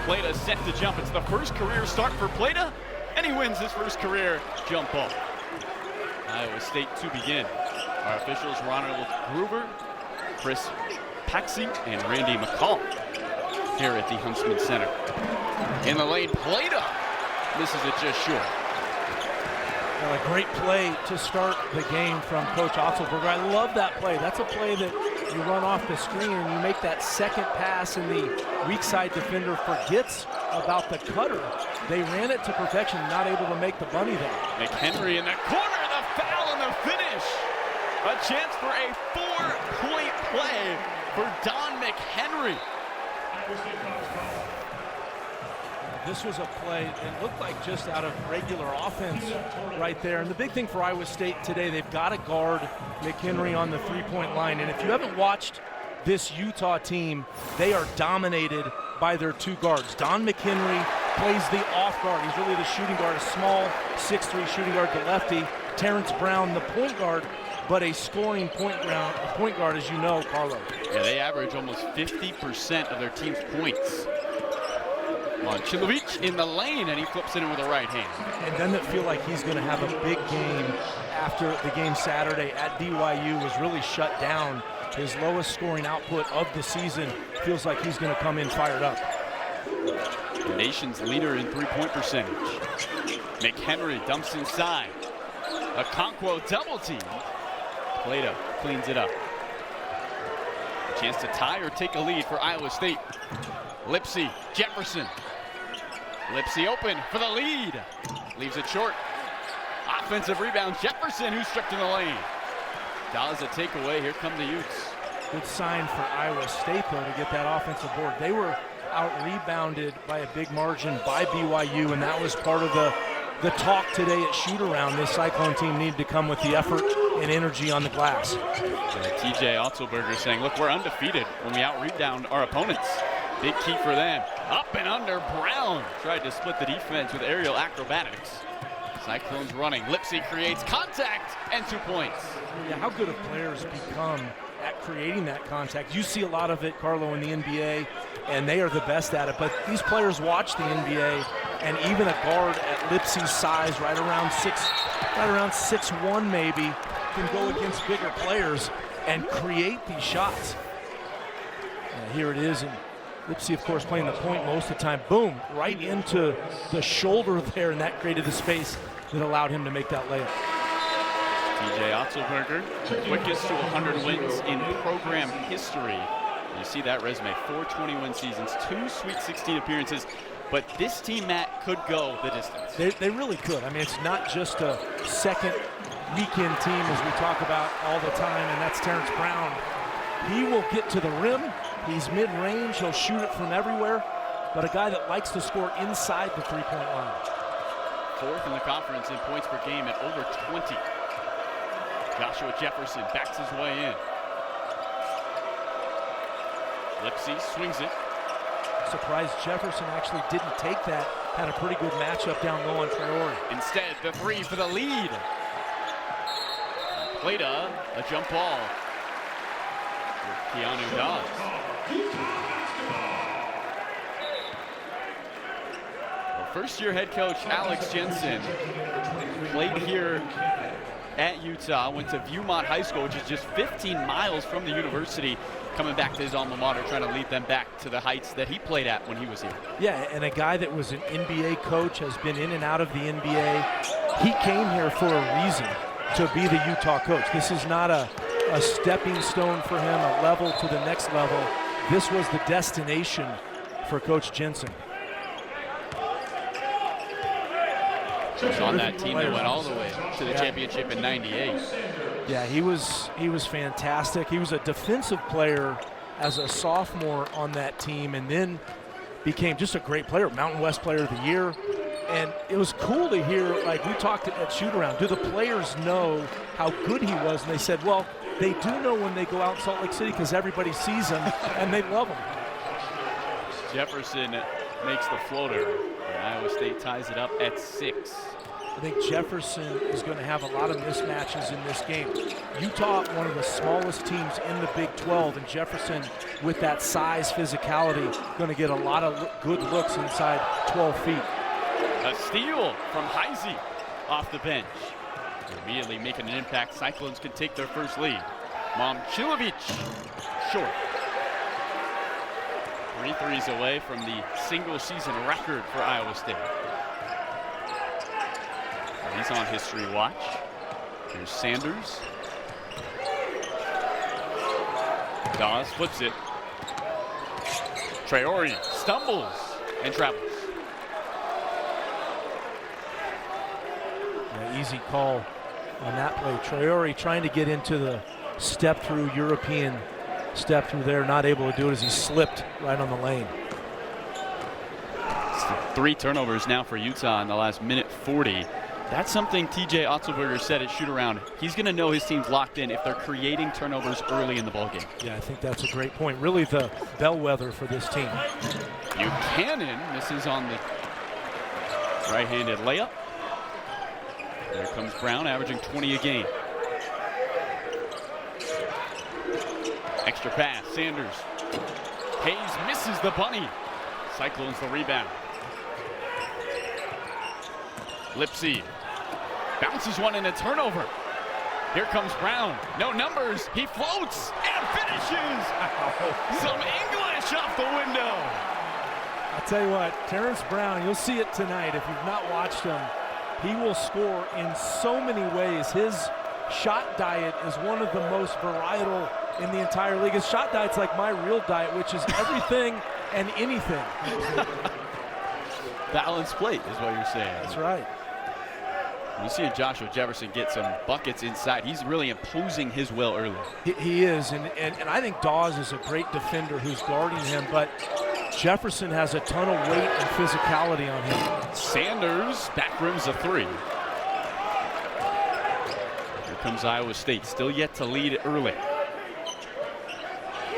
Plata set to jump. It's the first career start for Plata, and he wins his first career jump ball. Iowa State to begin. Our officials, Ronald Groover, Chris Paxi, and Randy McCall here at the Huntsman Center. In the lane, Plata misses it just short. Well, a great play to start the game from Coach Otzelberger. I love that play. That's a play that you run off the screen and you make that second pass and the weak side defender forgets about the cutter. They ran it to perfection, not able to make the bunny there. McHenry in the corner, the foul and the finish. A chance for a 4-point play for Don McHenry. This was a play that looked like just out of regular offense right there. And the big thing for Iowa State today, they've got to guard McHenry on the three-point line. And if you haven't watched this Utah team, they are dominated by their two guards. Don McHenry plays the off guard. He's really the shooting guard, a small 6'3" shooting guard, the lefty. Terrence Brown, the point guard, but a scoring point guard, as you know, Carlo. Yeah, they average almost 50% of their team's points. Momcilovic in the lane, and he flips it in with the right hand. And doesn't it feel like he's going to have a big game after the game Saturday at BYU was really shut down? His lowest scoring output of the season. Feels like he's going to come in fired up. The nation's leader in three-point percentage. McHenry dumps inside. Okonkwo double team. Plata cleans it up. A chance to tie or take a lead for Iowa State. Lipsey, Jefferson. Lipsey open for the lead. Leaves it short. Offensive rebound, Jefferson, who's stripped in the lane. Does a takeaway. Here come the Utes. Good sign for Iowa State, though, to get that offensive board. They were out-rebounded by a big margin by BYU, and that was part of the talk today at shoot-around. This Cyclone team needed to come with the effort and energy on the glass. TJ Otzelberger saying, look, we're undefeated when we out-rebound our opponents. Big key for them. Up and under, Brown tried to split the defense with aerial acrobatics. Cyclones running. Lipsey creates contact and 2 points. Yeah, how good have players become at creating that contact? You see a lot of it, Carlo, in the NBA, and they are the best at it. But these players watch the NBA, and even a guard at Lipsey's size, right around 6'1" maybe, can go against bigger players and create these shots. And here it is, and Lipsey, of course, playing the point most of the time. Boom, right into the shoulder there, and that created the space that allowed him to make that layup. TJ Otzelberger, quickest to 100 wins in program history. You see that resume, 4 20-win seasons, 2 Sweet 16 appearances. But this team, Matt, could go the distance. They really could. I mean, it's not just a second weekend team, as we talk about all the time, and that's Terrence Brown. He will get to the rim. He's mid-range. He'll shoot it from everywhere, but a guy that likes to score inside the three-point line. 4th in the conference in points per game at over 20. Joshua Jefferson backs his way in. Lipsey swings it. Surprised Jefferson actually didn't take that. Had a pretty good matchup down low on Traore. Instead, the three for the lead. Plata, a jump ball. Keanu Dawes. Well, first-year head coach Alex Jensen played here at Utah, went to Viewmont High School, which is just 15 miles from the university, coming back to his alma mater, trying to lead them back to the heights that he played at when he was here. Yeah, and a guy that was an NBA coach, has been in and out of the NBA. He came here for a reason, to be the Utah coach. This is not a stepping stone for him, a level to the next level. This was the destination for Coach Jensen. He's on that team that went all the way to the championship in '98. Yeah, he was fantastic. He was a defensive player as a sophomore on that team, and then became just a great player, Mountain West Player of the Year. And it was cool to hear, like we talked at shoot-around, do the players know how good he was? And they said, well, they do know when they go out in Salt Lake City because everybody sees him and they love him. Jefferson makes the floater, and Iowa State ties it up at 6. I think Jefferson is going to have a lot of mismatches in this game. Utah, one of the smallest teams in the Big 12, and Jefferson, with that size, physicality, going to get a lot of good looks inside 12 feet. A steal from Heisey off the bench. Immediately making an impact. Cyclones can take their first lead. Momcilovic, short. 3 threes away from the single season record for Iowa State. He's on history watch. Here's Sanders. Dawes flips it. Traore stumbles and travels. Yeah, easy call on that play. Traore trying to get into the step through, European step through there, not able to do it as he slipped right on the lane. 3 turnovers now for Utah in the last minute 40. That's something TJ Otzelberger said at shoot around. He's going to know his team's locked in if they're creating turnovers early in the ballgame. Yeah, I think that's a great point. Really the bellwether for this team. Buchanan misses on the right-handed layup. There comes Brown, averaging 20 a game. Extra pass, Sanders. Hayes misses the bunny. Cyclones the rebound. Lipsy bounces one in a turnover. Here comes Brown. No numbers. He floats and finishes. Some English off the window. I'll tell you what, Terrence Brown, you'll see it tonight. If you've not watched him, he will score in so many ways. His shot diet is one of the most varietal in the entire league. His shot diet's like my real diet, which is everything and anything. Balanced plate is what you're saying. That's right. You see Joshua Jefferson get some buckets inside. He's really imposing his will early. He is, and I think Dawes is a great defender who's guarding him, but Jefferson has a ton of weight and physicality on him. Sanders back rims a 3. Here comes Iowa State, still yet to lead early.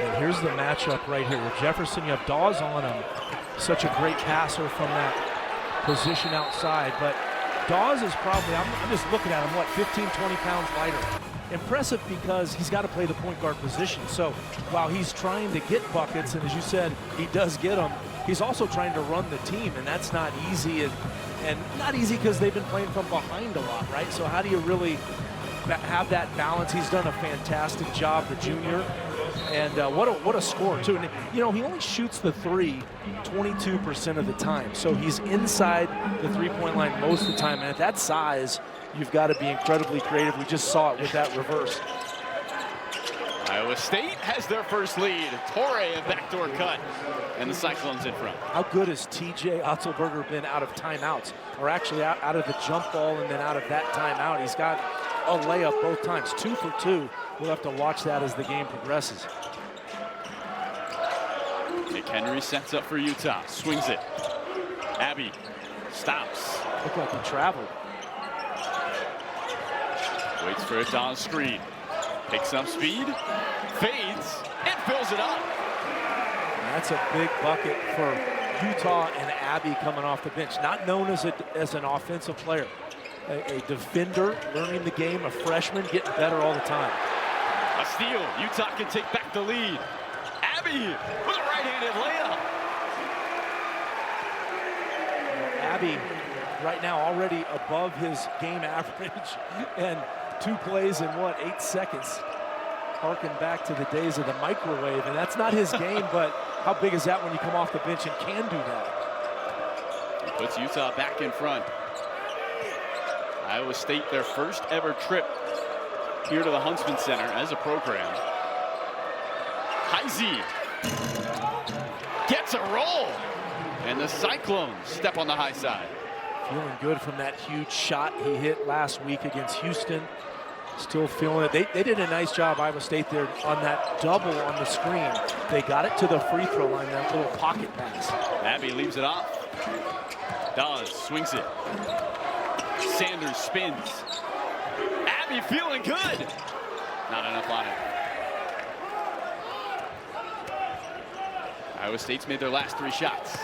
And here's the matchup right here with Jefferson. You have Dawes on him. Such a great passer from that position outside, but Dawes is probably, I'm just looking at him, what, 15, 20 pounds lighter. Impressive because he's got to play the point guard position. So while he's trying to get buckets, and as you said, he does get them, he's also trying to run the team, and that's not easy. And not easy because they've been playing from behind a lot, right? So how do you really have that balance? He's done a fantastic job, the junior. And what a score, too. And, you know, he only shoots the 3 22% of the time. So he's inside the three-point line most of the time. And at that size, you've got to be incredibly creative. We just saw it with that reverse. Iowa State has their first lead. Torre, a backdoor cut, and the Cyclones in front. How good has TJ Otzelberger been out of timeouts, or actually out of the jump ball and then out of that timeout? He's got a layup both times, 2 for 2. We'll have to watch that as the game progresses. Nick Henry sets up for Utah, swings it. Abbey stops. Looked like he traveled. Waits for a Dawes screen. Picks up speed, fades, and fills it up. And that's a big bucket for Utah and Abbey coming off the bench. Not known as an offensive player. A defender, learning the game, a freshman, getting better all the time. A steal. Utah can take back the lead. Abbey with a right-handed layup. Abbey right now already above his game average, and 2 plays in, 8 seconds. Harken back to the days of the microwave, and that's not his game, but how big is that when you come off the bench and can do that? He puts Utah back in front. Iowa State, their first ever trip here to the Huntsman Center as a program. Heisey gets a roll, and the Cyclones step on the high side. Feeling good from that huge shot he hit last week against Houston. Still feeling it. They did a nice job, Iowa State, there on that double on the screen. They got it to the free throw line, that little pocket pass. Abbey leaves it off. Dawes swings it. Sanders spins. Abbey feeling good. Not enough on it. Iowa State's made their last 3 shots.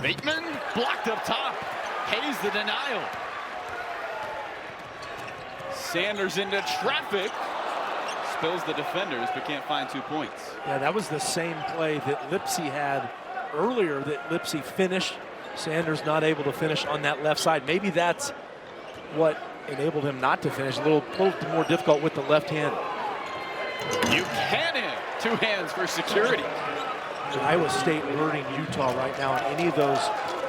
Bateman blocked up top. Hayes the denial. Sanders into traffic. Spills the defenders, but can't find 2 points. Yeah, that was the same play that Lipsy had earlier that Lipsy finished. Sanders not able to finish on that left side. Maybe that's what enabled him not to finish. A little more difficult with the left hand. Buchanan, 2 hands for security. Iowa State hurting Utah right now on any of those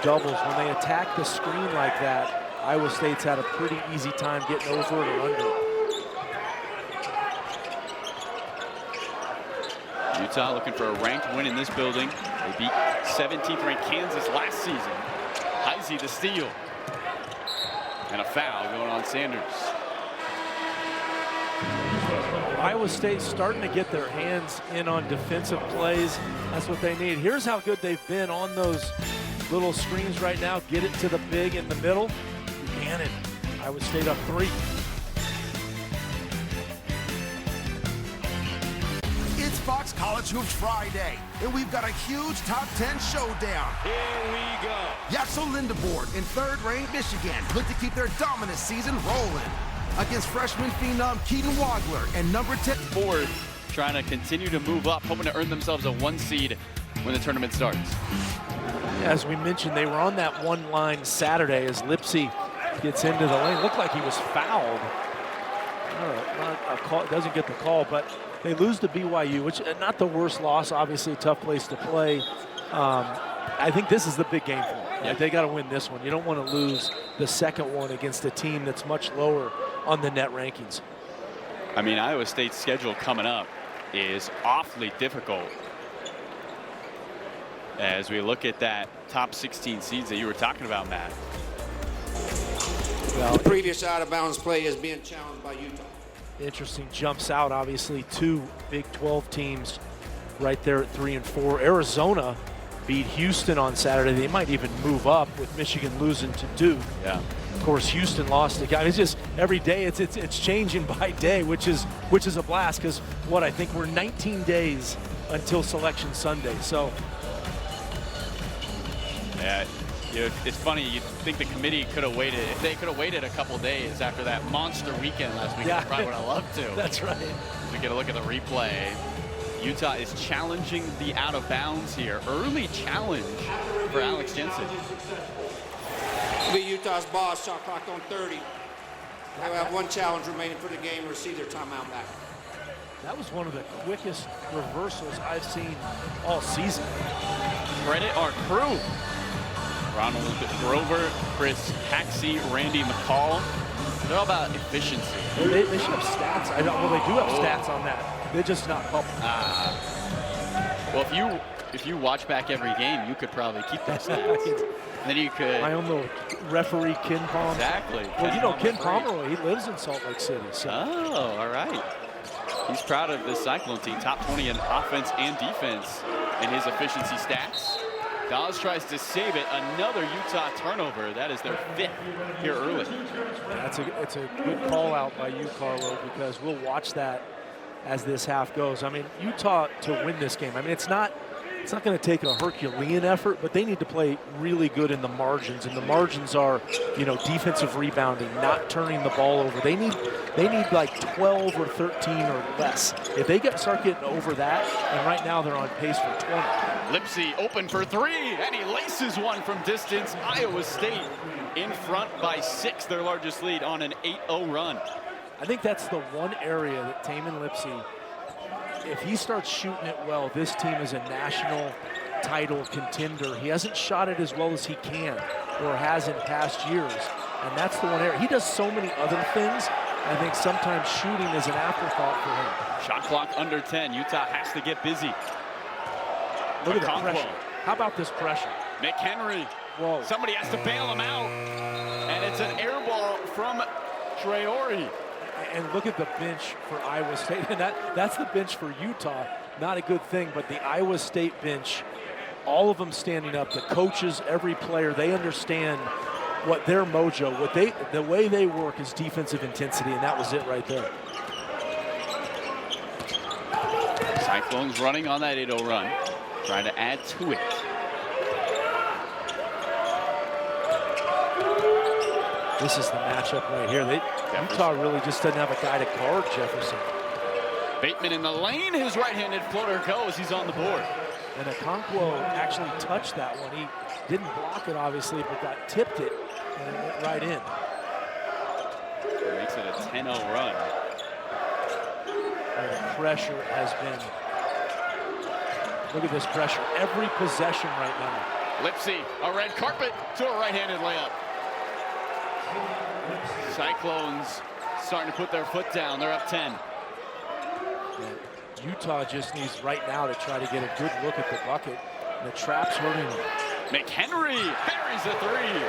doubles. When they attack the screen like that, Iowa State's had a pretty easy time getting over it or under it. Utah looking for a ranked win in this building. They beat 17th ranked Kansas last season. Heisey the steal. And a foul going on Sanders. Iowa State starting to get their hands in on defensive plays. That's what they need. Here's how good they've been on those little screens right now. Get it to the big in the middle. Buchanan, Iowa State up 3. It's Fox College Hoops Friday, and we've got a huge top 10 showdown. Here we go. Yatso Lindeboard in third-ranked Michigan look to keep their dominant season rolling against freshman phenom Keaton Wagler and number 10. Ford trying to continue to move up, hoping to earn themselves a 1 seed when the tournament starts. As we mentioned, they were on that one line Saturday as Lipsy gets into the lane. Looked like he was fouled. Not a call, doesn't get the call, but they lose to BYU, which not the worst loss. Obviously, a tough place to play. I think this is the big game for them. Yeah. They got to win this one. You don't want to lose the second one against a team that's much lower on the net rankings. I mean, Iowa State's schedule coming up is awfully difficult. As we look at that top 16 seeds that you were talking about, Matt. Well, The previous out-of-bounds play is being challenged by Utah. interesting jumps out, obviously, 2 Big 12 teams right there at 3 and 4. Arizona beat Houston on Saturday. They might even move up with Michigan losing to Duke. Yeah. Of course, Houston lost again. It's just every day it's changing by day, which is a blast because I think we're 19 days until Selection Sunday. So Yeah, it's funny. You think the committee could have waited. If they could have waited a couple days after that monster weekend last week, Yeah. they probably would have loved to. that's right. We get a look at the replay. Utah is challenging the out of bounds here. Early challenge for Alex Jensen. It'll be Utah's ball. Shot clock on 30. They'll have 1 challenge remaining for the game and receive their timeout back. That was one of the quickest reversals I've seen all season. Credit our crew. Ronald Grover, Chris Haxey, Randy McCall. They're all about efficiency. They should have stats. They do have stats on that. They're just not public. Well, if you watch back every game, you could probably keep those stats. Then you could. My own little referee, Ken Palmer. Exactly. Well, Ken Pomeroy, he lives in Salt Lake City. So. Oh, all right. He's proud of this Cyclone team, top 20 in offense and defense in his efficiency stats. Dawes tries to save it. Another Utah turnover. That is their 5th here early. It's a good call out by you, Carlo, because we'll watch that as this half goes. I mean, Utah to win this game. I mean, it's not going to take a Herculean effort, but they need to play really good in the margins, and the margins are, defensive rebounding, not turning the ball over. They need like 12 or 13 or less. If they start getting over that, and right now they're on pace for 20. Lipsy open for 3, and he laces one from distance. Iowa State in front by 6, their largest lead on an 8-0 run. I think that's the one area that Tamin Lipsy, if he starts shooting it well, this team is a national title contender. He hasn't shot it as well as he can or has in past years, and that's the one area. He does so many other things. I think sometimes shooting is an afterthought for him. Shot clock under 10. Utah has to get busy. Look at that Okonkwo. pressure. How about this pressure? McHenry. Whoa. Somebody has to bail him out. And it's an air ball from Traore. And look at the bench for Iowa State. And that's the bench for Utah. Not a good thing, but the Iowa State bench, all of them standing up. The coaches, every player, they understand what their mojo, the way they work is defensive intensity, and that was it right there. Cyclones running on that 8-0 run, trying to add to it. This is the matchup right here. Utah really just doesn't have a guy to guard Jefferson. Bateman in the lane. His right-handed floater goes. He's on the board. And Okonkwo actually touched that one. He didn't block it, obviously, but tipped it, and it went right in. It makes it a 10-0 run. And the pressure has been, look at this pressure. Every possession right now. Lipsy, a red carpet to a right-handed layup. Cyclones starting to put their foot down. They're up 10. And Utah just needs right now to try to get a good look at the bucket. And the trap's hurting them. McHenry buries a three.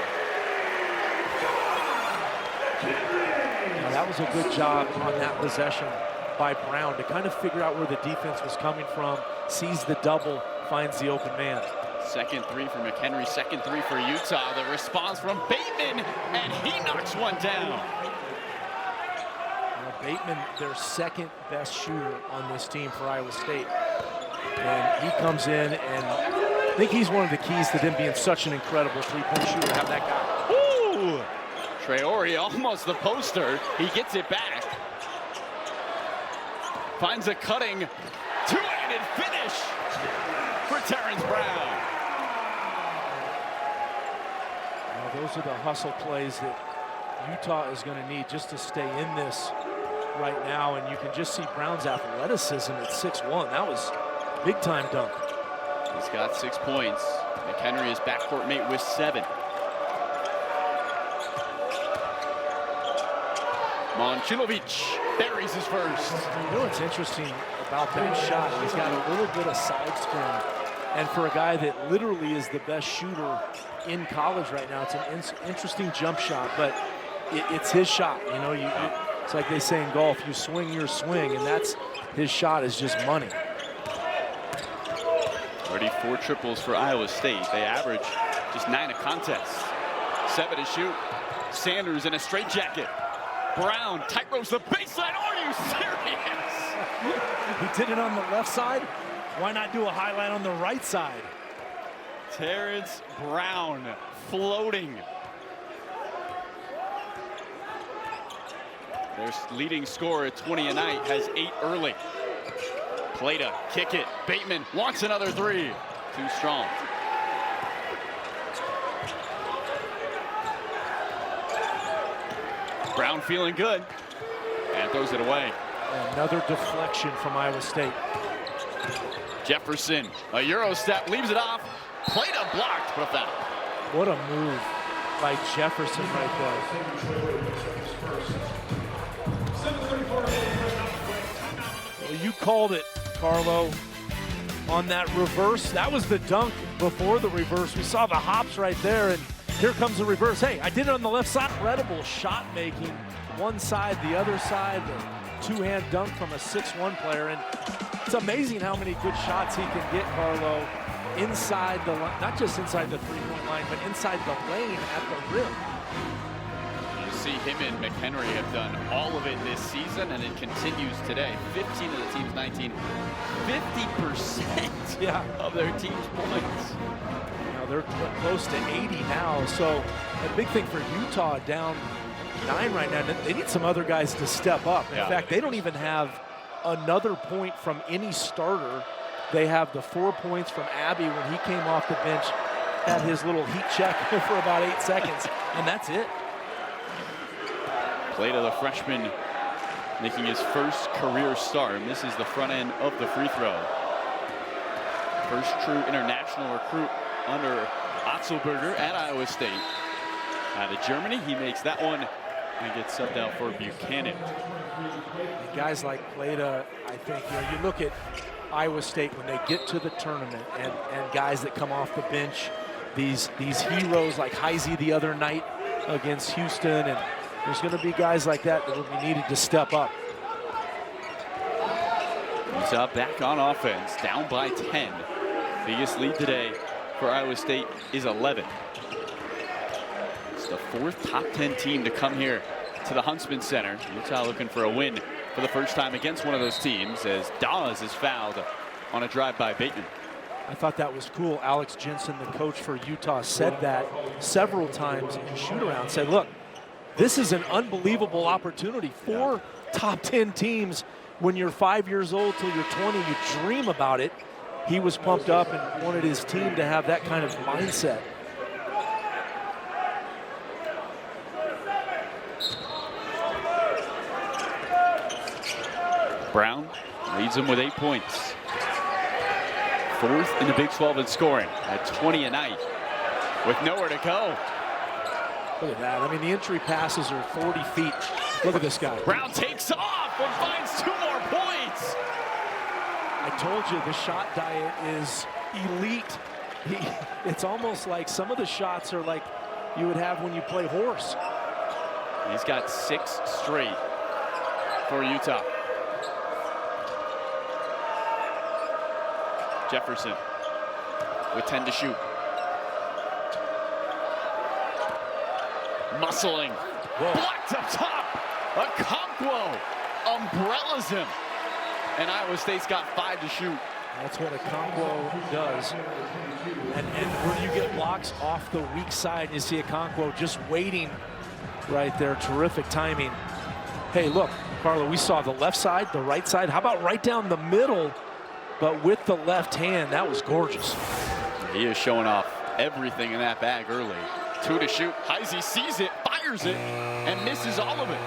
Now that was a good job on that possession by Brown to kind of figure out where the defense was coming from, sees the double, finds the open man. Second three for McHenry, second three for Utah. The response from Bateman, and he knocks one down. Now Bateman, their second best shooter on this team for Iowa State. And he comes in, and I think he's one of the keys to them being such an incredible three-point shooter, have that guy. Ooh! Traore almost the poster. He gets it back. Finds a cutting, two-handed finish for Terrence Brown. Now, those are the hustle plays that Utah is going to need just to stay in this right now. And you can just see Brown's athleticism at 6'1". That was a big-time dunk. He's got 6 points. McHenry is backcourt mate with 7. Momcilovic buries his first. You know what's interesting about that shot? He's got a little bit of side spin. And for a guy that literally is the best shooter in college right now, it's an interesting jump shot, but it's his shot. You know, it's like they say in golf, you swing your swing, and that's his shot is just money. Already 4 triples for Iowa State. They average just 9 a contest. 7 to shoot. Sanders in a straitjacket. Brown tight ropes the baseline. Are you serious? He did it on the left side. Why not do a highlight on the right side? Terrence Brown floating. Their leading scorer at 20 a night has 8 early. Plata, kick it. Bateman wants another 3. Too strong. Brown feeling good and throws it away. Another deflection from Iowa State. Jefferson, a Euro step, leaves it off. Plata blocked for a foul. What a move by Jefferson right there. Well, you called it, Carlo, on that reverse. That was the dunk before the reverse. We saw the hops right there, and here comes the reverse. Hey, I did it on the left side. Incredible shot making. One side, the other side. The two-hand dunk from a 6'1" player. And it's amazing how many good shots he can get, Carlo, inside the line. Not just inside the three-point line, but inside the lane at the rim. You see him and McHenry have done all of it this season, and it continues today. 15 of the team's 19. 50% of their team's points. They're close to 80 now, so a big thing for Utah down 9 right now. They need some other guys to step up. In fact, they don't even have another point from any starter. They have the 4 points from Abby when he came off the bench, had his little heat check for about 8 seconds, and that's it. Plata, the freshman, making his first career start, and this is the front end of the free throw. First true international recruit under Otzelberger at Iowa State. Out of Germany, he makes that one and gets subbed out for Buchanan. And guys like Plata, I think, you look at Iowa State when they get to the tournament, and guys that come off the bench, these heroes like Heisey the other night against Houston, and there's going to be guys like that will be needed to step up. Utah back on offense, down by 10. Biggest lead today for Iowa State is 11. It's the 4th top 10 team to come here to the Huntsman Center. Utah looking for a win for the first time against one of those teams as Dawes is fouled on a drive by Bateman. I thought that was cool. Alex Jensen, the coach for Utah, said that several times in shoot-around. Said, look, This is an unbelievable opportunity. 4 top 10 teams when you're 5 years old till you're 20, you dream about it. He was pumped up and wanted his team to have that kind of mindset. Brown leads them with 8 points. 4th in the Big 12 in scoring at 20 a night with nowhere to go. Look at that. I mean, the entry passes are 40 feet. Look at this guy. Brown takes off and finds 2 more points. I told you the shot diet is elite. It's almost like some of the shots are like you would have when you play horse. He's got 6 straight for Utah. Jefferson with 10 to shoot. Muscling. Whoa. Blocked up top. Okonkwo umbrellas him. And Iowa State's got 5 to shoot. That's what Okonkwo does. And where you get blocks off the weak side, you see Okonkwo just waiting right there. Terrific timing. Hey, look, Carlo, we saw the left side, the right side. How about right down the middle, but with the left hand? That was gorgeous. He is showing off everything in that bag early. 2 to shoot. Heisey sees it, fires it, and misses all of it.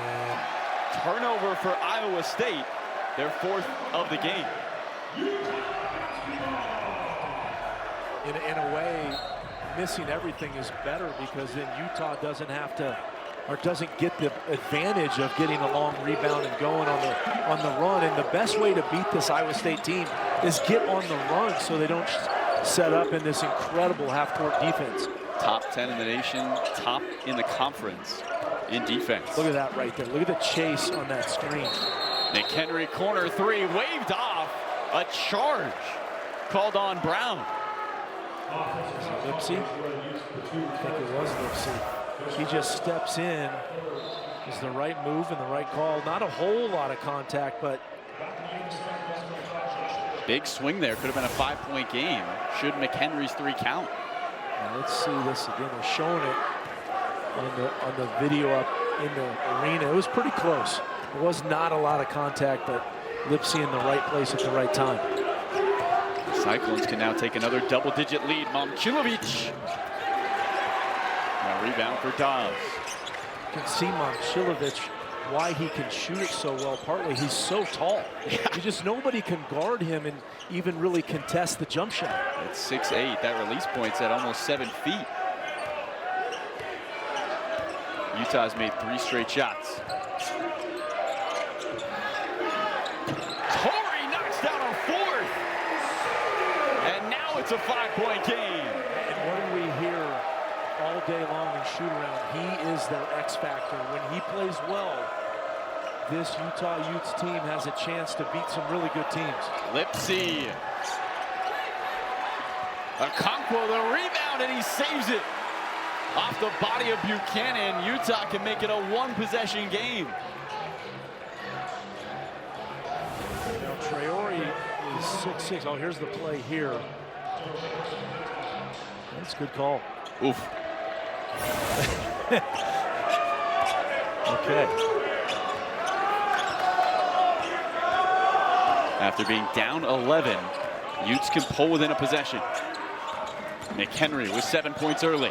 Turnover for Iowa State, their 4th of the game. In a way, missing everything is better because then Utah doesn't have to, or doesn't get the advantage of getting a long rebound and going on the run. And the best way to beat this Iowa State team is get on the run so they don't set up in this incredible half-court defense. Top 10 in the nation, top in the conference in defense. Look at that right there. Look at the chase on that screen. Nick Henry, corner 3, waved off. A charge called on Brown. Lipsey? I think it was Lipsey. He just steps in. It's the right move and the right call. Not a whole lot of contact, but big swing there. Could have been a 5-point game. Should McHenry's 3 count? now let's see this again. They're showing it on the video up in the arena. It was pretty close. It was not a lot of contact, but Lipsey in the right place at the right time. Cyclones can now take another double-digit lead. Momcilovic. A rebound for Dobbs. You can see Momcilovic, why he can shoot it so well. Partly he's so tall. You just, nobody can guard him and even really contest the jump shot. It's 6'8". That release point's at almost 7 feet. Utah's made 3 straight shots. Torrey knocks down a 4th. And now it's a 5-point game. And what do we hear all day long in shoot around? He is their X factor. When he plays well, this Utah Utes team has a chance to beat some really good teams. Lipsey. Okonkwo the rebound, and he saves it. Off the body of Buchanan, Utah can make it a 1-possession game. Now Traore is 6'6". Oh, here's the play here. That's a good call. Oof. Okay. After being down 11, Utes can pull within a possession. Nick Henry with 7 points early.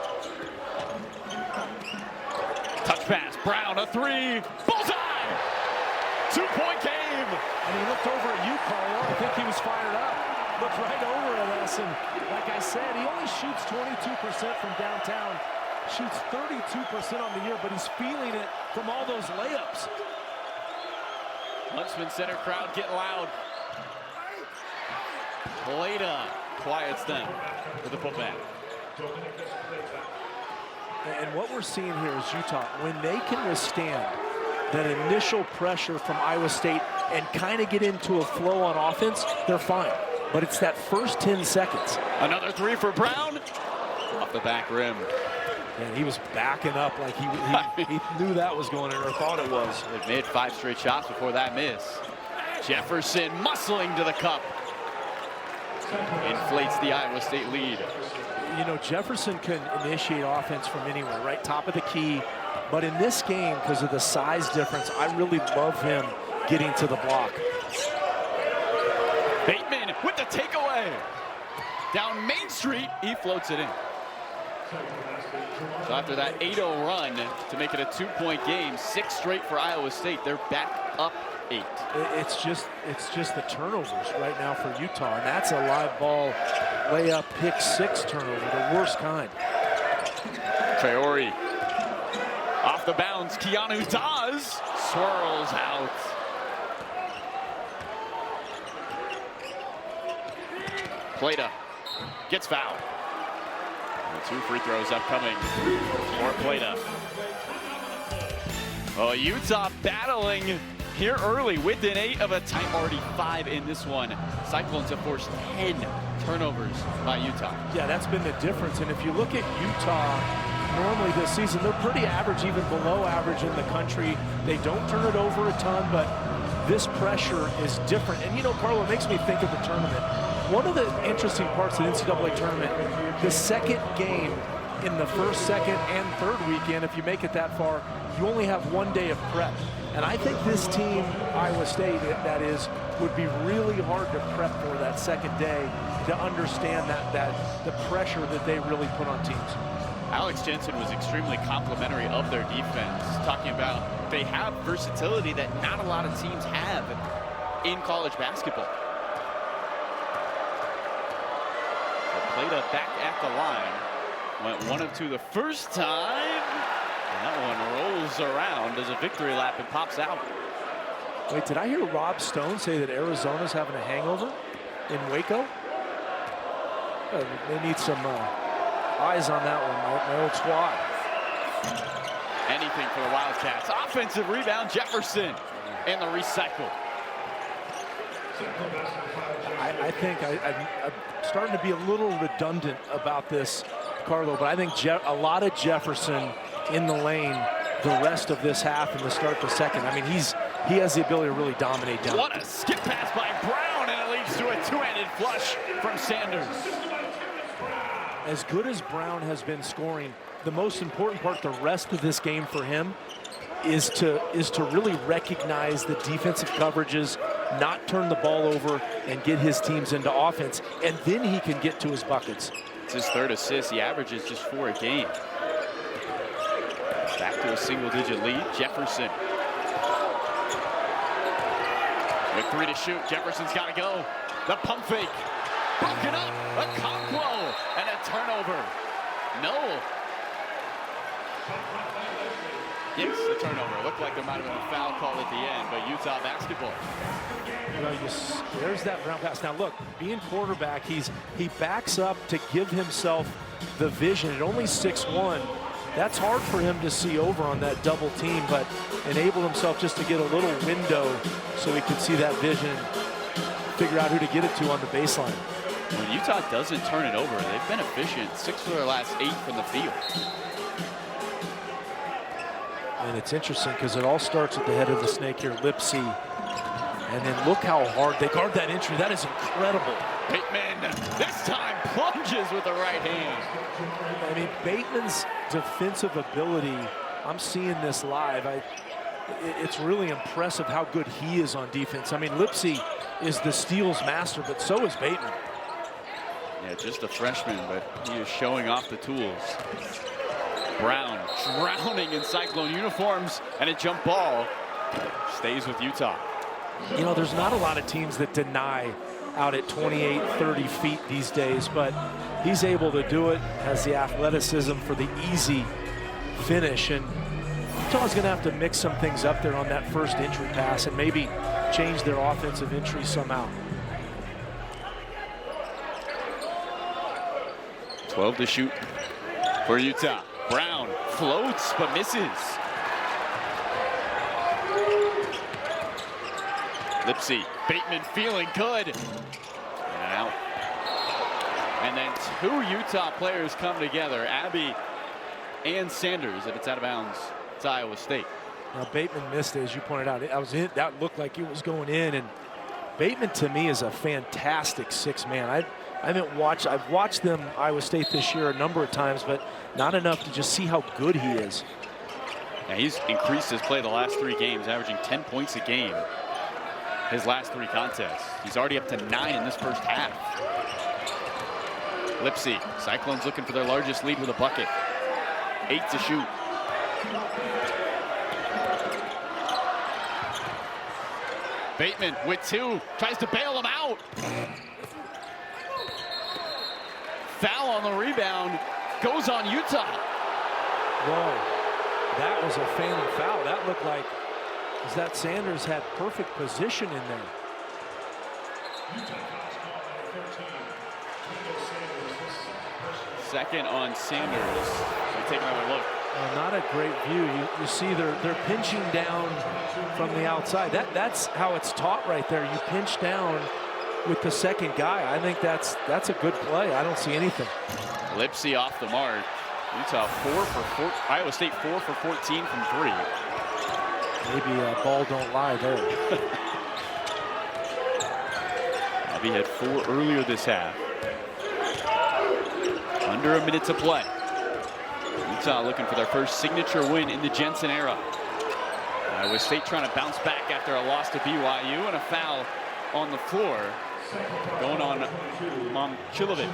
Touch pass, Brown, a 3, bullseye! 2-point game! And he looked over at you, Carlo. I think he was fired up. Looked right over at us, and like I said, he only shoots 22% from downtown. Shoots 32% on the year, but he's feeling it from all those layups. Huntsman Center crowd get loud. Plata quiets them with the putback. And what we're seeing here is Utah, when they can withstand that initial pressure from Iowa State and kind of get into a flow on offense, they're fine. But it's that first 10 seconds. Another 3 for Brown. Off the back rim. And he was backing up like he knew that was going in, or thought it was. They've made 5 straight shots before that miss. Jefferson muscling to the cup. Inflates the Iowa State lead. You know, Jefferson can initiate offense from anywhere, right? Top of the key. But in this game, because of the size difference, I really love him getting to the block. Bateman with the takeaway. Down Main Street, he floats it in. So after that 8-0 run to make it a 2-point game, 6 straight for Iowa State, they're back up 8. It's just the turnovers right now for Utah, and that's a live ball layup pick 6 turnover, the worst kind. Traore off the bounds. Keanu Dawes swirls out. Plata gets fouled. And 2 free throws upcoming for Plata. Oh, Utah battling here early within 8 of a time. Already 5 in this one. Cyclones have forced 10 turnovers by Utah. Yeah, that's been the difference. And if you look at Utah, normally this season, they're pretty average, even below average in the country. They don't turn it over a ton, but this pressure is different. And you know, Carlo, it makes me think of the tournament. One of the interesting parts of the NCAA tournament, the second game in the first, second, and third weekend, if you make it that far, you only have 1 day of prep. And I think this team, Iowa State, that is, would be really hard to prep for that second day to understand that the pressure that they really put on teams. Alex Jensen was extremely complimentary of their defense, talking about they have versatility that not a lot of teams have in college basketball. So Plata back at the line. Went 1 of 2 the first time. And that one rolls around as a victory lap and pops out. Wait, did I hear Rob Stone say that Arizona's having a hangover in Waco? They need some eyes on that one, my old squad. Anything for the Wildcats. Offensive rebound, Jefferson, and the recycle. I think I'm starting to be a little redundant about this, Carlo, but I think a lot of Jefferson in the lane the rest of this half and the start the second. I mean, he has the ability to really dominate down. What a skip pass by Brown, and it leads to a 2-handed flush from Sanders. As good as Brown has been scoring, the most important part the rest of this game for him is to really recognize the defensive coverages, not turn the ball over, and get his teams into offense, and then he can get to his buckets. It's his 3rd assist. He averages just 4 a game. Back to a single-digit lead. Jefferson with 3 to shoot. Jefferson's got to go. The pump fake. Broken up. A Conquo and a turnover. No. Yes, the turnover. Looked like there might have been a foul call at the end, but Utah basketball. There's that Brown pass. Now look, being quarterback, he backs up to give himself the vision. At only 6'1", that's hard for him to see over on that double team, but enabled himself just to get a little window so he could see that vision and figure out who to get it to on the baseline. When Utah doesn't turn it over, they've been efficient. 6 for their last 8 from the field. And it's interesting because it all starts at the head of the snake here, Lipsey. And then look how hard they guard that entry. That is incredible. Bateman this time plunges with the right hand. I mean, Bateman's defensive ability, I'm seeing this live. It's really impressive how good he is on defense. I mean, Lipsey is the steals master, but so is Bateman. Yeah, just a freshman, but he is showing off the tools. Brown drowning in Cyclone uniforms, and a jump ball stays with Utah. You know, there's not a lot of teams that deny out at 28, 30 feet these days, but he's able to do it, has the athleticism for the easy finish, and Utah's going to have to mix some things up there on that first entry pass and maybe change their offensive entry somehow. 12 to shoot for Utah. Brown floats but misses. Lipsey, Bateman feeling good. And out. And then 2 Utah players come together, Abbey and Sanders. If it's out of bounds, it's Iowa State. Now Bateman missed it, as you pointed out. That looked like it was going in, and Bateman to me is a fantastic 6 man. I've watched them, Iowa State, this year a number of times, but not enough to just see how good he is. Yeah, he's increased his play the last 3 games, averaging 10 points a game his last 3 contests. He's already up to 9 in this first half. Lipsy, Cyclones looking for their largest lead with a bucket. 8 to shoot. Bateman with 2, tries to bail him out. Foul on the rebound, goes on Utah. Whoa, that was a phantom foul. That looked like that Sanders had perfect position in there. Second on Sanders. We take another look. Not a great view. You see they're pinching down from the outside. That's how it's taught right there. You pinch down with the second guy. I think that's a good play. I don't see anything. Lipsy off the mark. Utah 4 for 4. Iowa State 4 for 14 from 3. Maybe ball don't lie there. Bobby had 4 earlier this half. Under a minute to play. Utah looking for their first signature win in the Jensen era. Iowa State trying to bounce back after a loss to BYU, and a foul on the floor going on Momcilovic.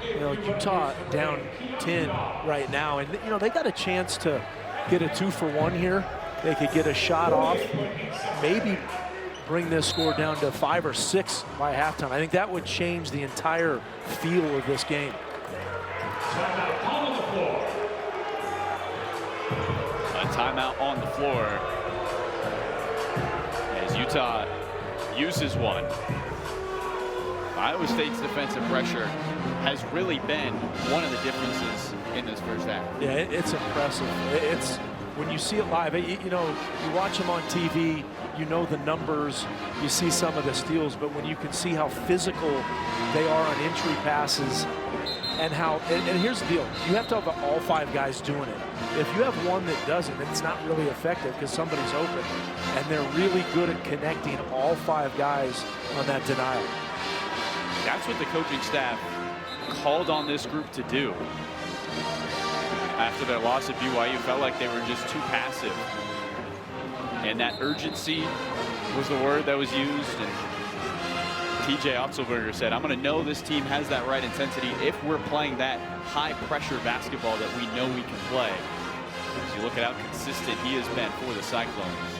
You know, Utah down 10 right now, and you know they got a chance to get a 2-for-1 here. They could get a shot off, maybe bring this score down to 5 or 6 by halftime. I think that would change the entire feel of this game. A timeout on the floor as Utah uses one. Iowa State's defensive pressure has really been one of the differences in this first half. Yeah, it's impressive. It's when you see it live, you know, you watch them on TV, you know the numbers, you see some of the steals, but when you can see how physical they are on entry passes and how, and here's the deal, you have to have all 5 guys doing it. If you have one that doesn't, it's not really effective because somebody's open, and they're really good at connecting all 5 guys on that denial. That's what the coaching staff called on this group to do. After their loss at BYU, felt like they were just too passive. And that urgency was the word that was used. And TJ Otzelberger said, I'm going to know this team has that right intensity if we're playing that high-pressure basketball that we know we can play. As you look at how consistent he has been for the Cyclones.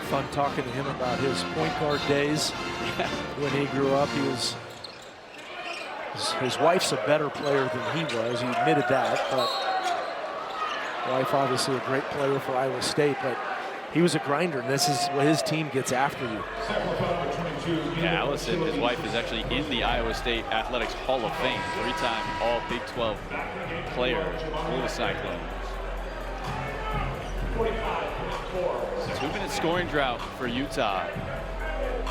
Fun talking to him about his point guard days. When he grew up, his wife's a better player than he was. He admitted that, but wife obviously a great player for Iowa State, but he was a grinder, and this is what his team gets after you. Yeah, Allison, his wife, is actually in the Iowa State Athletics Hall of Fame. 3-time All Big 12 player for the Cyclones. 2-minute scoring drought for Utah.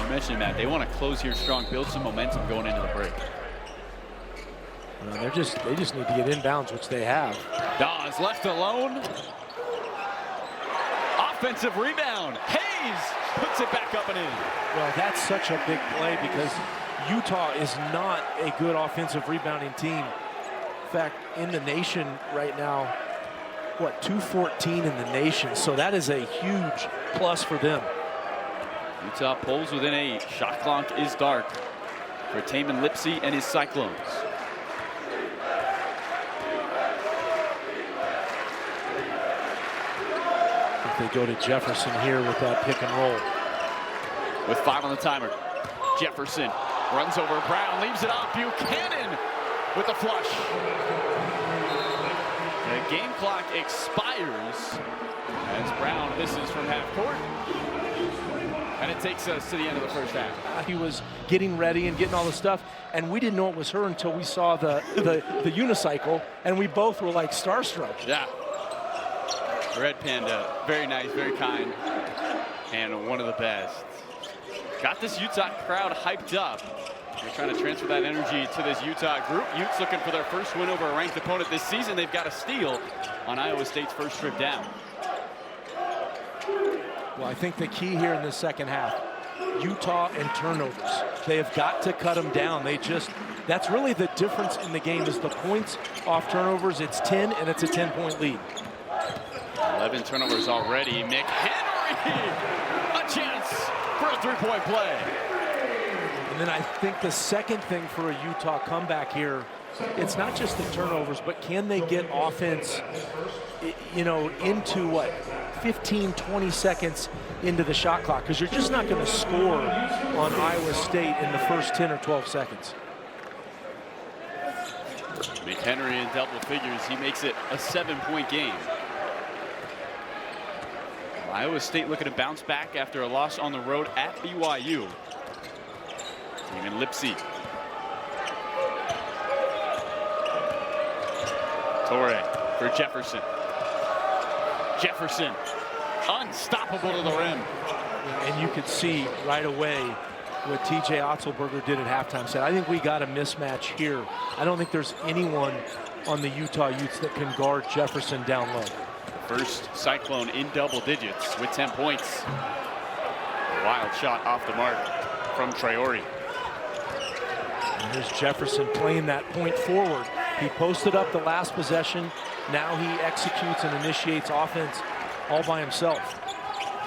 You mentioned, Matt, they want to close here strong, build some momentum going into the break. They just need to get inbounds, which they have. Dawes left alone. Offensive rebound. Hayes puts it back up and in. Well, that's such a big play because Utah is not a good offensive rebounding team. In fact, in the nation right now, what, 214 in the nation. So that is a huge plus for them. Utah pulls within 8. Shot clock is dark for Tamin Lipsy and his Cyclones. They go to Jefferson here with that pick and roll. With 5 on the timer, Jefferson runs over Brown, leaves it off. Buchanan with the flush. The game clock expires as Brown misses from half court. And it takes us to the end of the first half. He was getting ready and getting all the stuff, and we didn't know it was her until we saw the unicycle, and we both were like starstruck. Yeah. Red Panda, very nice, very kind, and one of the best. Got this Utah crowd hyped up. They're trying to transfer that energy to this Utah group. Utes looking for their first win over a ranked opponent this season. They've got a steal on Iowa State's first trip down. Well, I think the key here in the second half, Utah and turnovers. They have got to cut them down. That's really the difference in the game is the points off turnovers. It's 10, and it's a 10-point lead. 11 turnovers already. McHenry, a chance for a three-point play. And then I think the second thing for a Utah comeback here, it's not just the turnovers, but can they get offense, into what, 15, 20 seconds into the shot clock? Because you're just not going to score on Iowa State in the first 10 or 12 seconds. McHenry in double figures. He makes it a 7-point game. Iowa State looking to bounce back after a loss on the road at BYU. Damon Lipsey. Torre for Jefferson. Jefferson, unstoppable to the rim. And you could see right away what TJ Otzelberger did at halftime. Said, I think we got a mismatch here. I don't think there's anyone on the Utah Utes that can guard Jefferson down low. First Cyclone in double digits with 10 points. A wild shot off the mark from Traore. And here's Jefferson playing that point forward. He posted up the last possession. Now he executes and initiates offense all by himself.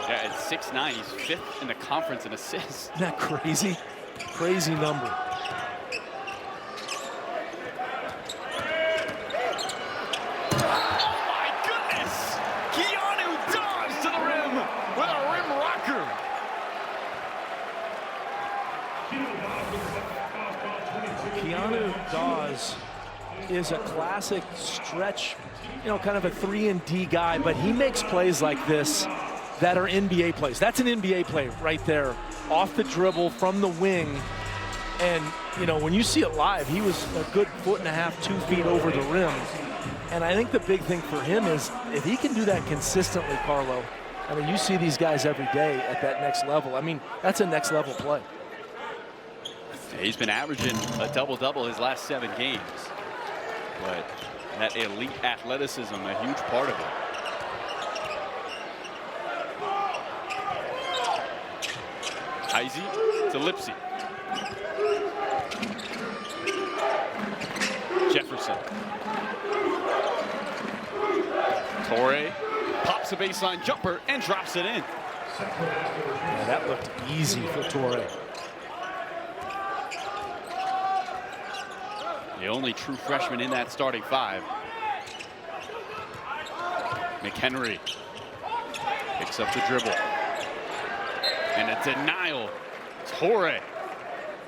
Yeah, at 6'9", he's 5th in the conference in assists. Isn't that crazy? Crazy number. Oh my goodness! Keanu Dawes to the rim with a rim rocker. Keanu Dawes is a classic stretch, kind of a 3-and-D guy, but he makes plays like this that are NBA plays. That's an NBA play right there, off the dribble from the wing. And, when you see it live, he was a good 1.5 to 2 feet over the rim. And I think the big thing for him is if he can do that consistently, Carlo, you see these guys every day at that next level. That's a next level play. He's been averaging a double-double his last 7 games. But that elite athleticism, a huge part of it. Heisey to Lipsey. Jefferson. Torre pops a baseline jumper and drops it in. Yeah, that looked easy for Torre. The only true freshman in that starting 5. McHenry picks up the dribble. And a denial. Torre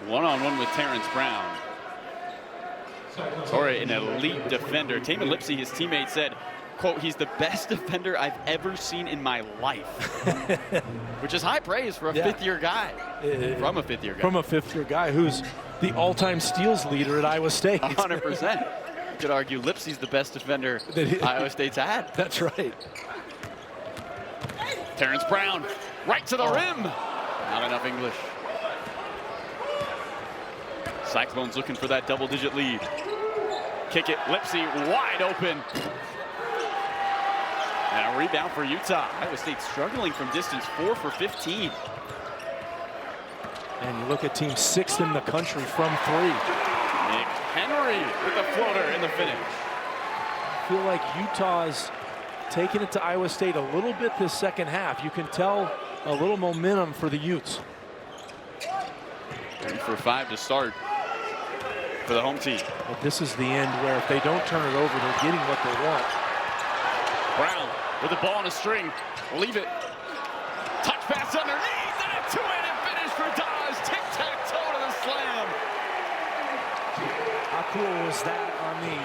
one-on-one with Terrence Brown. Torre, an elite defender. Tamin Lipsey, his teammate, said, quote, he's the best defender I've ever seen in my life. Which is high praise for a fifth-year guy. From a fifth-year guy. From a fifth-year guy who's the all-time steals leader at Iowa State. 100%. You could argue Lipsey's the best defender Iowa State's had. That's right. Terrence Brown, right to the rim. Not enough English. Cyclones looking for that double-digit lead. Kick it, Lipsey wide open. And a rebound for Utah. Iowa State struggling from distance, 4 for 15. And you look at team 6th in the country from 3. McHenry with the floater in the finish. I feel like Utah's taking it to Iowa State a little bit this second half. You can tell a little momentum for the Utes. 3 for 5 to start for the home team. But this is the end where if they don't turn it over, they're getting what they want. Brown with the ball on a string. Leave it. Touch pass underneath and a two-handed finish for Dawes. Tic-tac-toe to the slam. How cool was that on the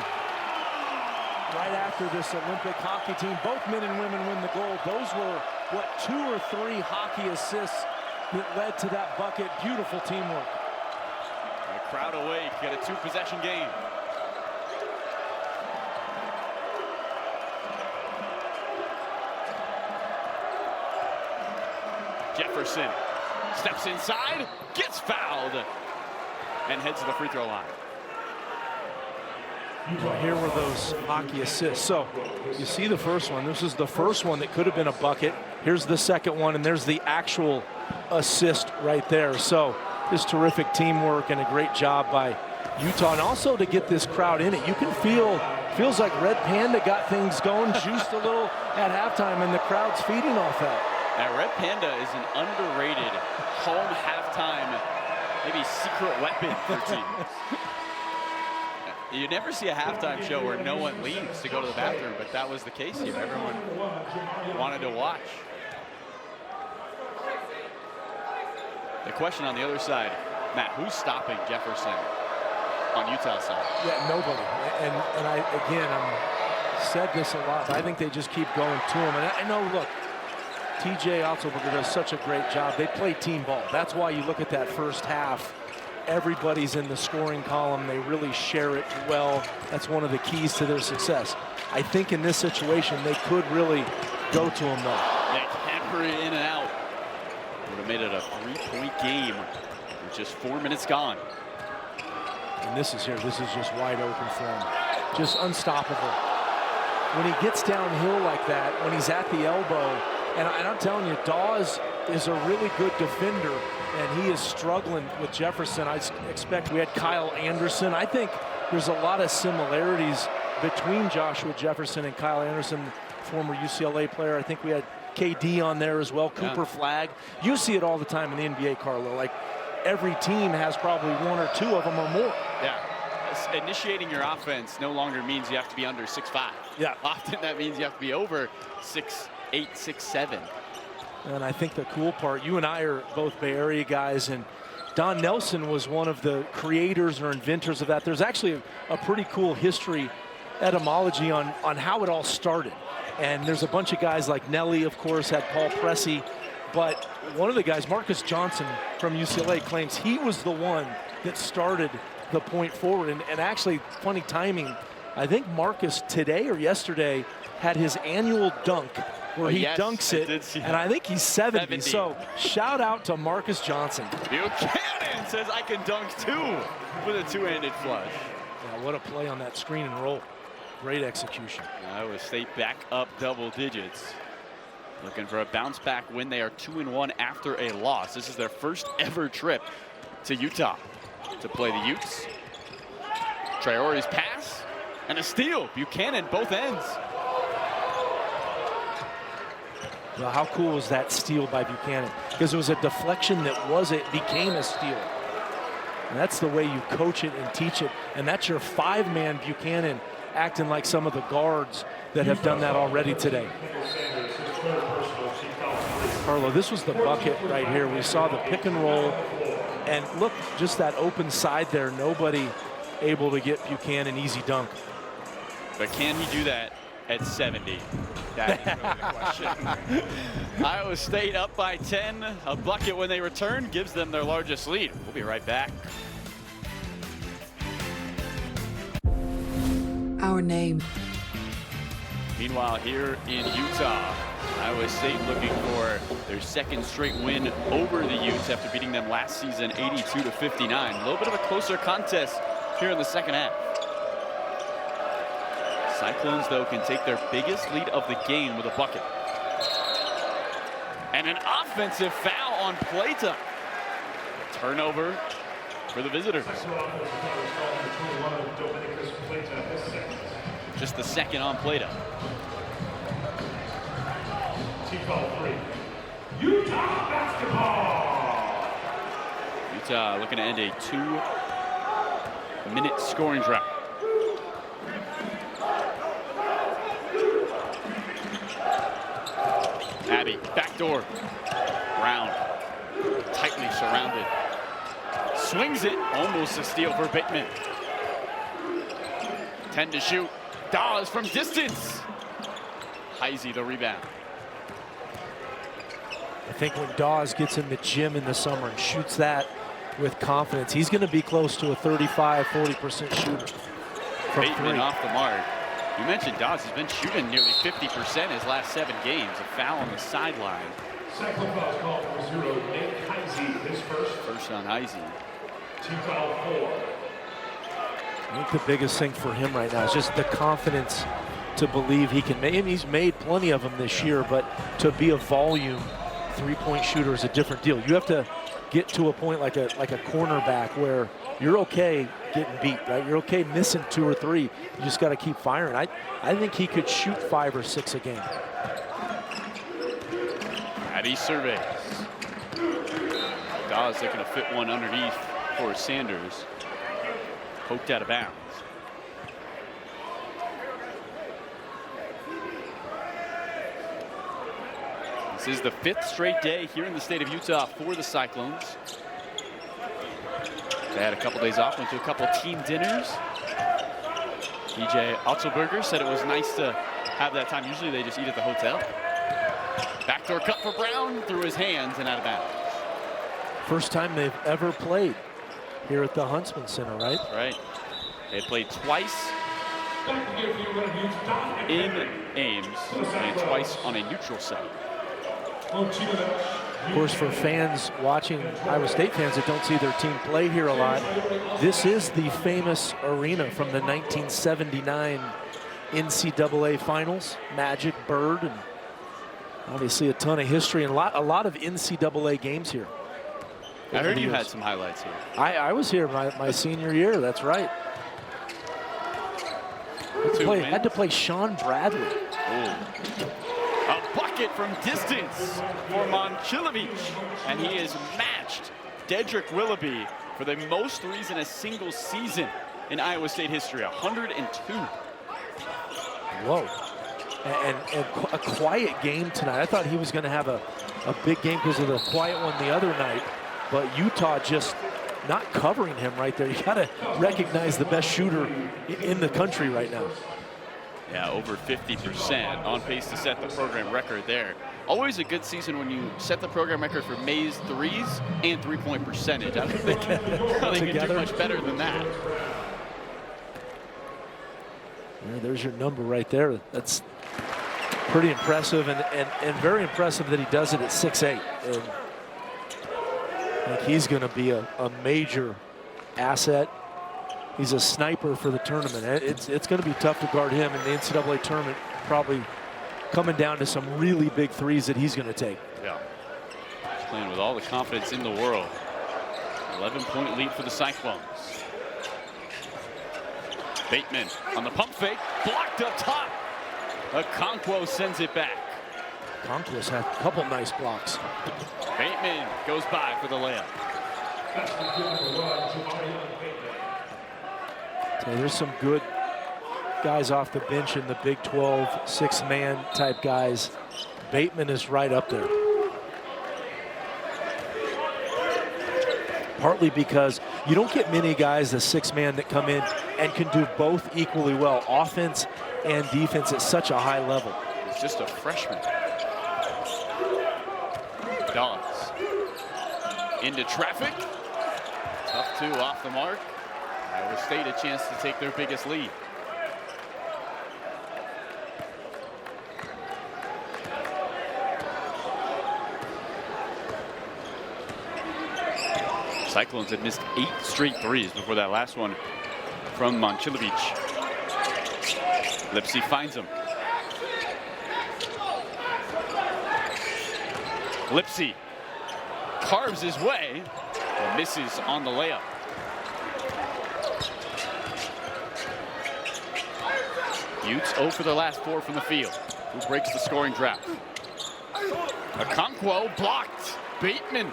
right after this Olympic hockey team? Both men and women win the gold. Those were, 2 or 3 hockey assists that led to that bucket. Beautiful teamwork. And a crowd awake. Get a 2-possession game. Jefferson steps inside, gets fouled, and heads to the free throw line. Here were those hockey assists. So you see the first one. This is the first one that could have been a bucket. Here's the second one, and there's the actual assist right there. So just terrific teamwork and a great job by Utah. And also to get this crowd in it. You can feels like Red Panda got things going, juiced a little at halftime, and the crowd's feeding off that. Now, Red Panda is an underrated home halftime, maybe secret weapon for teams. You never see a halftime show where no one leaves to go to the bathroom, but that was the case here. Everyone wanted to watch. The question on the other side, Matt, who's stopping Jefferson on Utah's side? Yeah, nobody. And I'm said this a lot, but I think they just keep going to him. And I know, look, TJ Otzelberger does such a great job. They play team ball. That's why you look at that first half. Everybody's in the scoring column. They really share it well. That's one of the keys to their success. I think in this situation, they could really go to him, though. Yeah, Henry in and out. Would have made it a 3-point game with just 4 minutes gone. And this is just wide open for him. Just unstoppable. When he gets downhill like that, when he's at the elbow, and I'm telling you, Dawes is a really good defender, and he is struggling with Jefferson. I expect we had Kyle Anderson. I think there's a lot of similarities between Joshua Jefferson and Kyle Anderson, former UCLA player. I think we had KD on there as well, Cooper Flagg. You see it all the time in the NBA, Carlo. Like, every team has probably one or two of them or more. Yeah. Initiating your offense no longer means you have to be under 6'5". Yeah. Often that means you have to be over 6'8", 6'7". And I think the cool part, you and I are both Bay Area guys, and Don Nelson was one of the creators or inventors of that. There's actually a pretty cool history etymology on how it all started. And there's a bunch of guys like Nelly, of course, had Paul Pressey. But one of the guys, Marcus Johnson from UCLA, claims he was the one that started the point forward. And actually, funny timing, I think Marcus today or yesterday had his annual dunk where he dunks it, and I think he's 70. So shout out to Marcus Johnson. Buchanan says I can dunk too with a two-handed flush. Yeah, what a play on that screen and roll. Great execution. Iowa State back up double digits. Looking for a bounce back win. They are 2-1 after a loss. This is their first ever trip to Utah to play the Utes. Traore's pass and a steal. Buchanan both ends. Well, how cool was that steal by Buchanan? Because it was a deflection that became a steal. And that's the way you coach it and teach it. And that's your five-man Buchanan acting like some of the guards that have done that already today. Carlo, this was the bucket right here. We saw the pick and roll. And look, just that open side there. Nobody able to get Buchanan easy dunk. But can he do that at 70? That is really the question. Iowa State up by 10. A bucket when they return gives them their largest lead. We'll be right back. Our name. Meanwhile, here in Utah, Iowa State looking for their second straight win over the Utes after beating them last season 82-59. A little bit of a closer contest here in the second half. Cyclones, though, can take their biggest lead of the game with a bucket. And an offensive foul on Plata. Turnover for the visitors. Just the second on Plata. Utah basketball. Utah looking to end a 2-minute scoring drought. Abbey, backdoor. Brown, tightly surrounded. Swings it, almost a steal for Bateman. 10 to shoot. Dawes from distance. Heisey the rebound. I think when Dawes gets in the gym in the summer and shoots that with confidence, he's going to be close to a 35-40% shooter from Bateman three. off the mark. You mentioned Dawes has been shooting nearly 50% his last 7 games. A foul on the sideline. Second foul called for 0. Nate Heisey, his first. First on Heisey. Team foul 4. I think the biggest thing for him right now is just the confidence to believe he can make, and he's made plenty of them this year, but to be a volume three-point shooter is a different deal. You have to get to a point like a cornerback where you're okay getting beat, right? You're okay missing 2 or 3. You just got to keep firing. I think he could shoot 5 or 6 a game. Addy surveys. Dawes looking to fit one underneath for Sanders. Poked out of bounds. This is the 5th straight day here in the state of Utah for the Cyclones. They had a couple days off, went to a couple team dinners. DJ Otzelberger said it was nice to have that time. Usually they just eat at the hotel. Backdoor cut for Brown, through his hands and out of bounds. First time they've ever played here at the Huntsman Center, right? Right. They played twice in Ames and twice on a neutral site. Of course, for fans watching, Iowa State fans that don't see their team play here a lot, this is the famous arena from the 1979 NCAA Finals. Magic, Bird, and obviously a ton of history and a lot of NCAA games here. I heard you had some highlights here. I was here my senior year, that's right. Had to play Sean Bradley. Ooh. A bucket from distance for Momcilovic, and he has matched Dedrick Willoughby for the most threes in a single season in Iowa State history, 102. Whoa. And a quiet game tonight. I thought he was going to have a big game because of the quiet one the other night, but Utah just not covering him right there. You got to recognize the best shooter in the country right now. Yeah, over 50%, on pace to set the program record there. Always a good season when you set the program record for Mays threes and three-point percentage. I don't think they can do much better than that. Yeah, there's your number right there. That's pretty impressive, and very impressive that he does it at 6'8". And I think he's going to be a major asset. He's a sniper for the tournament. It's going to be tough to guard him in the NCAA tournament, probably coming down to some really big threes that he's going to take. Yeah. He's playing with all the confidence in the world. 11-point lead for the Cyclones. Bateman on the pump fake, blocked up top. Okonkwo sends it back. Okonkwo's had a couple nice blocks. Bateman goes by for the layup. So there's some good guys off the bench in the Big 12, 6-man type guys. Bateman is right up there. Partly because you don't get many guys, the 6-man, that come in and can do both equally well, offense and defense at such a high level. He's just a freshman. Dawes into traffic. Tough two off the mark. Iowa State a chance to take their biggest lead. Cyclones had missed 8 straight threes before that last one from Momcilovic. Lipsey finds him. Lipsey carves his way and misses on the layup. Utes 0 for their last 4 from the field. Who breaks the scoring drought? Okonkwo blocked. Bateman.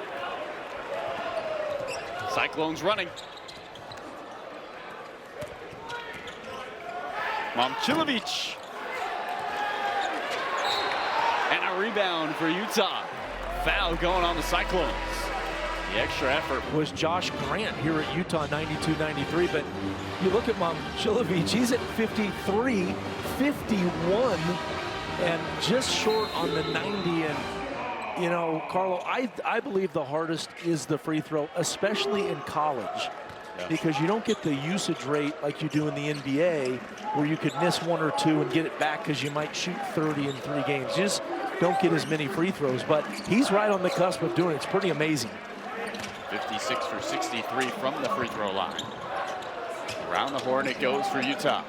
Cyclones running. Momcilovic. And a rebound for Utah. Foul going on the Cyclones. The extra effort was Josh Grant here at Utah, 92-93, but you look at Momcilovic, he's at 53, 51, and just short on the 90. And you know, Carlo, I believe the hardest is the free throw, especially in college, because you don't get the usage rate like you do in the NBA, where you could miss 1 or 2 and get it back because you might shoot 30 in 3 games. You just don't get as many free throws, but he's right on the cusp of doing it. It's pretty amazing. 56 for 63 from the free throw line. Around the horn it goes for Utah.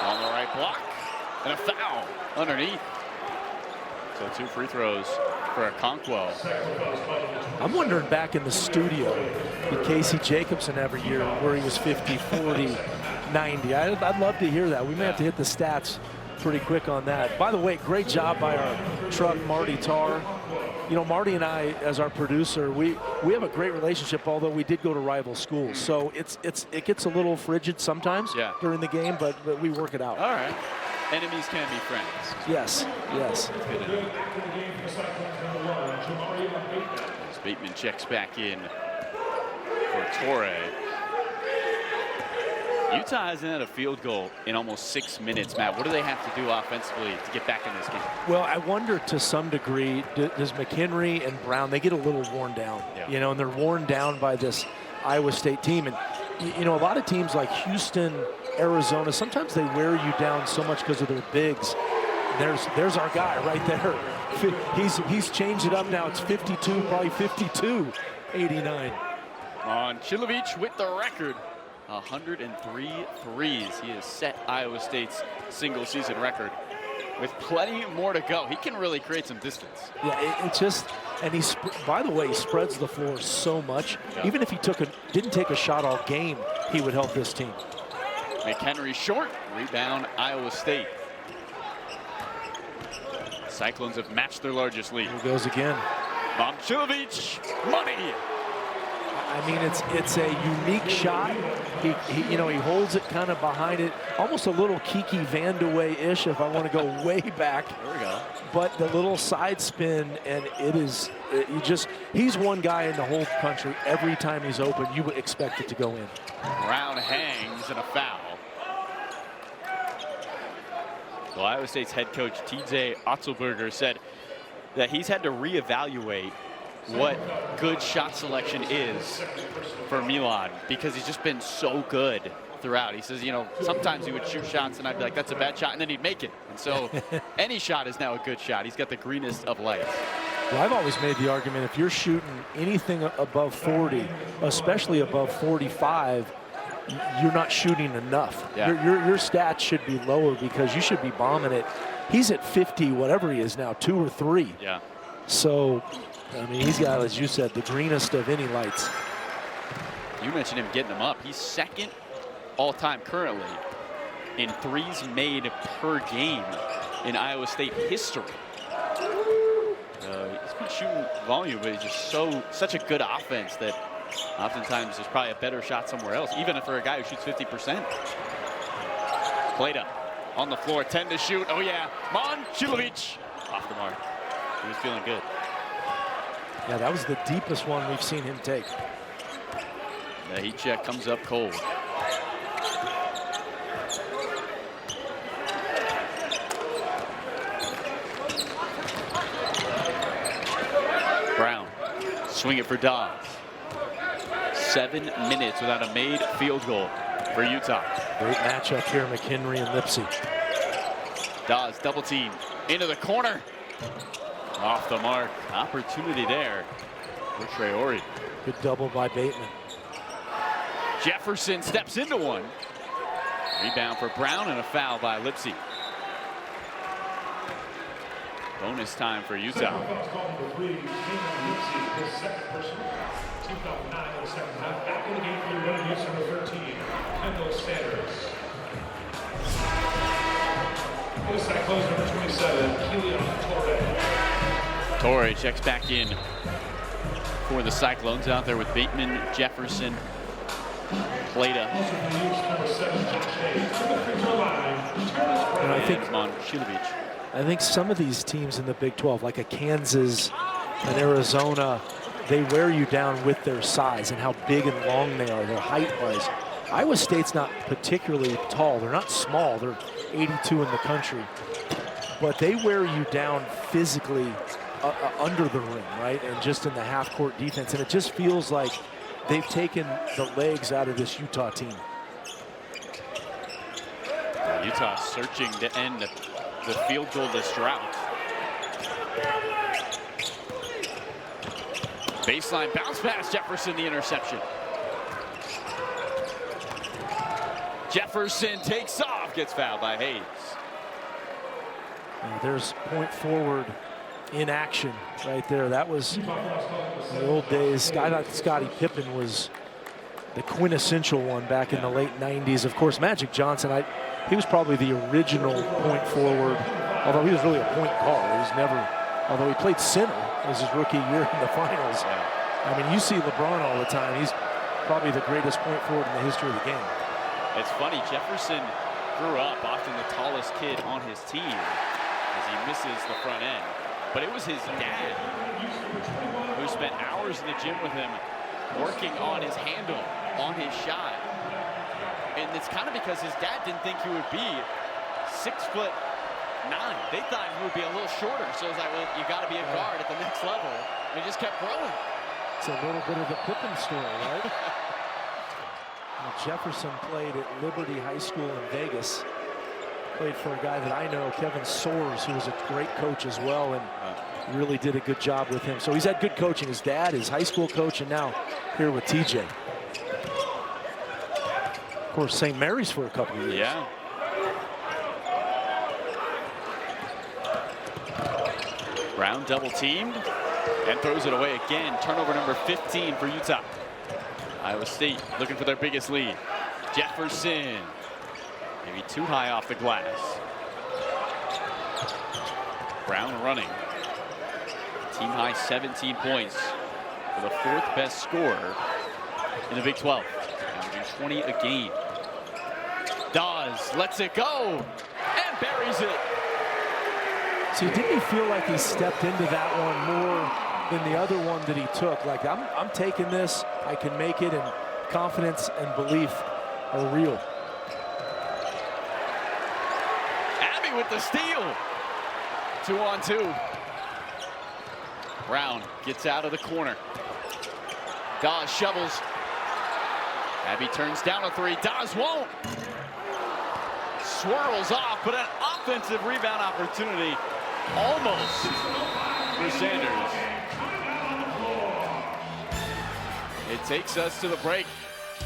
On the right block. And a foul underneath. So 2 free throws for Okonkwo. I'm wondering back in the studio, did Casey Jacobson every year where he was 50, 40, 90? I'd love to hear that. We may have to hit the stats pretty quick on that. By the way, great job by our truck, Marty Tarr. You know, Marty and I, as our producer, we have a great relationship, although we did go to rival schools. So it gets a little frigid sometimes during the game, but we work it out. All right. Enemies can be friends. Yes, yes. Good to know. As Bateman checks back in for Torre. Utah hasn't had a field goal in almost 6 minutes, Matt. What do they have to do offensively to get back in this game? Well, I wonder to some degree, does McHenry and Brown, they get a little worn down, you know, and they're worn down by this Iowa State team. And, you know, a lot of teams like Houston, Arizona, sometimes they wear you down so much because of their bigs. There's our guy right there. He's changed it up now. It's 52, probably 52-89. On Chilovich with the record. 103 threes. He has set Iowa State's single season record with plenty more to go. He can really create some distance. Yeah, it just, and by the way, he spreads the floor so much. Yeah. Even if he didn't take a shot all game, he would help this team. McHenry short, rebound Iowa State. Cyclones have matched their largest lead. Here goes again. Momcilovic, money. I mean, it's a unique shot. He holds it kind of behind it, almost a little Kiki Vandeweghe-ish if I want to go way back. There we go. But the little side spin, and he's one guy in the whole country. Every time he's open, you would expect it to go in. Brown hangs and a foul. Well, Iowa State's head coach TJ Otzelberger said that he's had to reevaluate what good shot selection is for Milan because he's just been so good throughout. He says, you know, sometimes he would shoot shots and I'd be like, that's a bad shot, and then he'd make it. And so any shot is now a good shot. He's got the greenest of lights. Well, I've always made the argument if you're shooting anything above 40, especially above 45, you're not shooting enough. Yeah. Your stats should be lower because you should be bombing it. He's at 50, whatever he is now, 2 or 3. Yeah. So, I mean, he's got, as you said, the greenest of any lights. You mentioned him getting them up. He's second all-time currently in threes made per game in Iowa State history. He's been shooting volume, but he's just such a good offense that oftentimes there's probably a better shot somewhere else, even for a guy who shoots 50%. Plata on the floor, 10 to shoot. Oh yeah, Momcilovic off the mark. He was feeling good. Yeah, that was the deepest one we've seen him take. The heat check comes up cold. Brown, swing it for Dawes. 7 minutes without a made field goal for Utah. Great matchup here, McHenry and Lipsey. Dawes double team into the corner. Off the mark. Opportunity there for Traore. Good double by Bateman. Jefferson steps into one. Rebound for Brown and a foul by Lipsey. Bonus time for Utah. Team foul 9 in the second half. Back in the game for your running use number 13, Kendall Sanders. In the Cyclones, number 27, Keelan Torre. Torre checks back in for the Cyclones, out there with Bateman, Jefferson, Plata. Also for the use number 7, Josh Hayes. From the free throw line, returns And I think Momcilovic. some of these teams in the Big 12, like a Kansas and Arizona, they wear you down with their size and how big and long they are, their height-wise. Iowa State's not particularly tall. They're not small. They're 82 in the country. But they wear you down physically under the rim, right? And just in the half-court defense. And it just feels like they've taken the legs out of this Utah team. Utah searching to end the field goal-less drought. Baseline bounce pass, Jefferson, the interception. Jefferson takes off, gets fouled by Hayes. There's point forward in action right there. That was the old days. I thought Scottie Pippen was the quintessential one back in the late 90s. Of course, Magic Johnson, he was probably the original point forward, although he was really a point guard. He was never, although he played center as his rookie year in the finals. I mean, you see LeBron all the time. He's probably the greatest point forward in the history of the game. It's funny, Jefferson grew up often the tallest kid on his team as he misses the front end. But it was his dad who spent hours in the gym with him working on his handle, on his shot. And it's kind of because his dad didn't think he would be 6'9". They thought he would be a little shorter. So it's like, well, you got to be a guard at the next level. And he just kept growing. It's a little bit of the Pippen story, right? Jefferson played at Liberty High School in Vegas. Played for a guy that I know, Kevin Soares, who was a great coach as well, and really did a good job with him. So he's had good coaching. His dad, his high school coach, and now here with TJ. Of course, St. Mary's for a couple of years. Yeah. Brown double teamed and throws it away again. Turnover number 15 for Utah. Iowa State looking for their biggest lead. Jefferson, maybe too high off the glass. Brown running. Team high 17 points for the 4th best scorer in the Big 12. Averaging 20 a game. Dawes lets it go and buries it. See, didn't he feel like he stepped into that one more than the other one that he took? Like, I'm taking this, I can make it, and confidence and belief are real. Abby with the steal. 2-on-2. Brown gets out of the corner. Dawes shovels. Abby turns down a three. Dawes won't. Swirls off, but an offensive rebound opportunity almost for Sanders. It takes us to the break.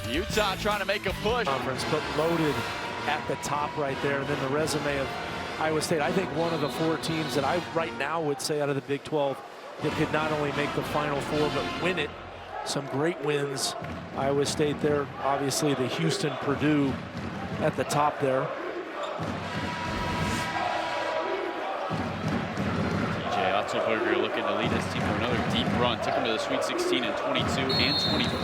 Utah trying to make a push. Conference, but loaded at the top right there. And then the resume of Iowa State. I think one of the 4 teams that I right now would say out of the Big 12 that could not only make the Final Four, but win it. Some great wins. Iowa State there. Obviously the Houston, Purdue at the top there. TJ Otzelberger looking to lead his team to another deep run. Took him to the Sweet 16 in 22 and 24.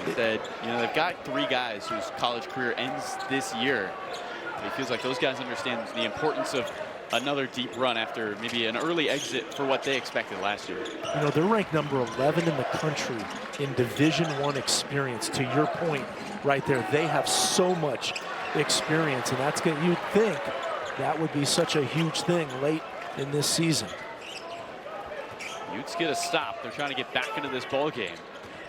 He said, you know, they've got 3 guys whose college career ends this year. It feels like those guys understand the importance of another deep run after maybe an early exit for what they expected last year. You know, they're ranked number 11 in the country in Division I experience. To your point right there, they have so much experience, and that's going. You'd think that would be such a huge thing late in this season. Utes get a stop. They're trying to get back into this ball game,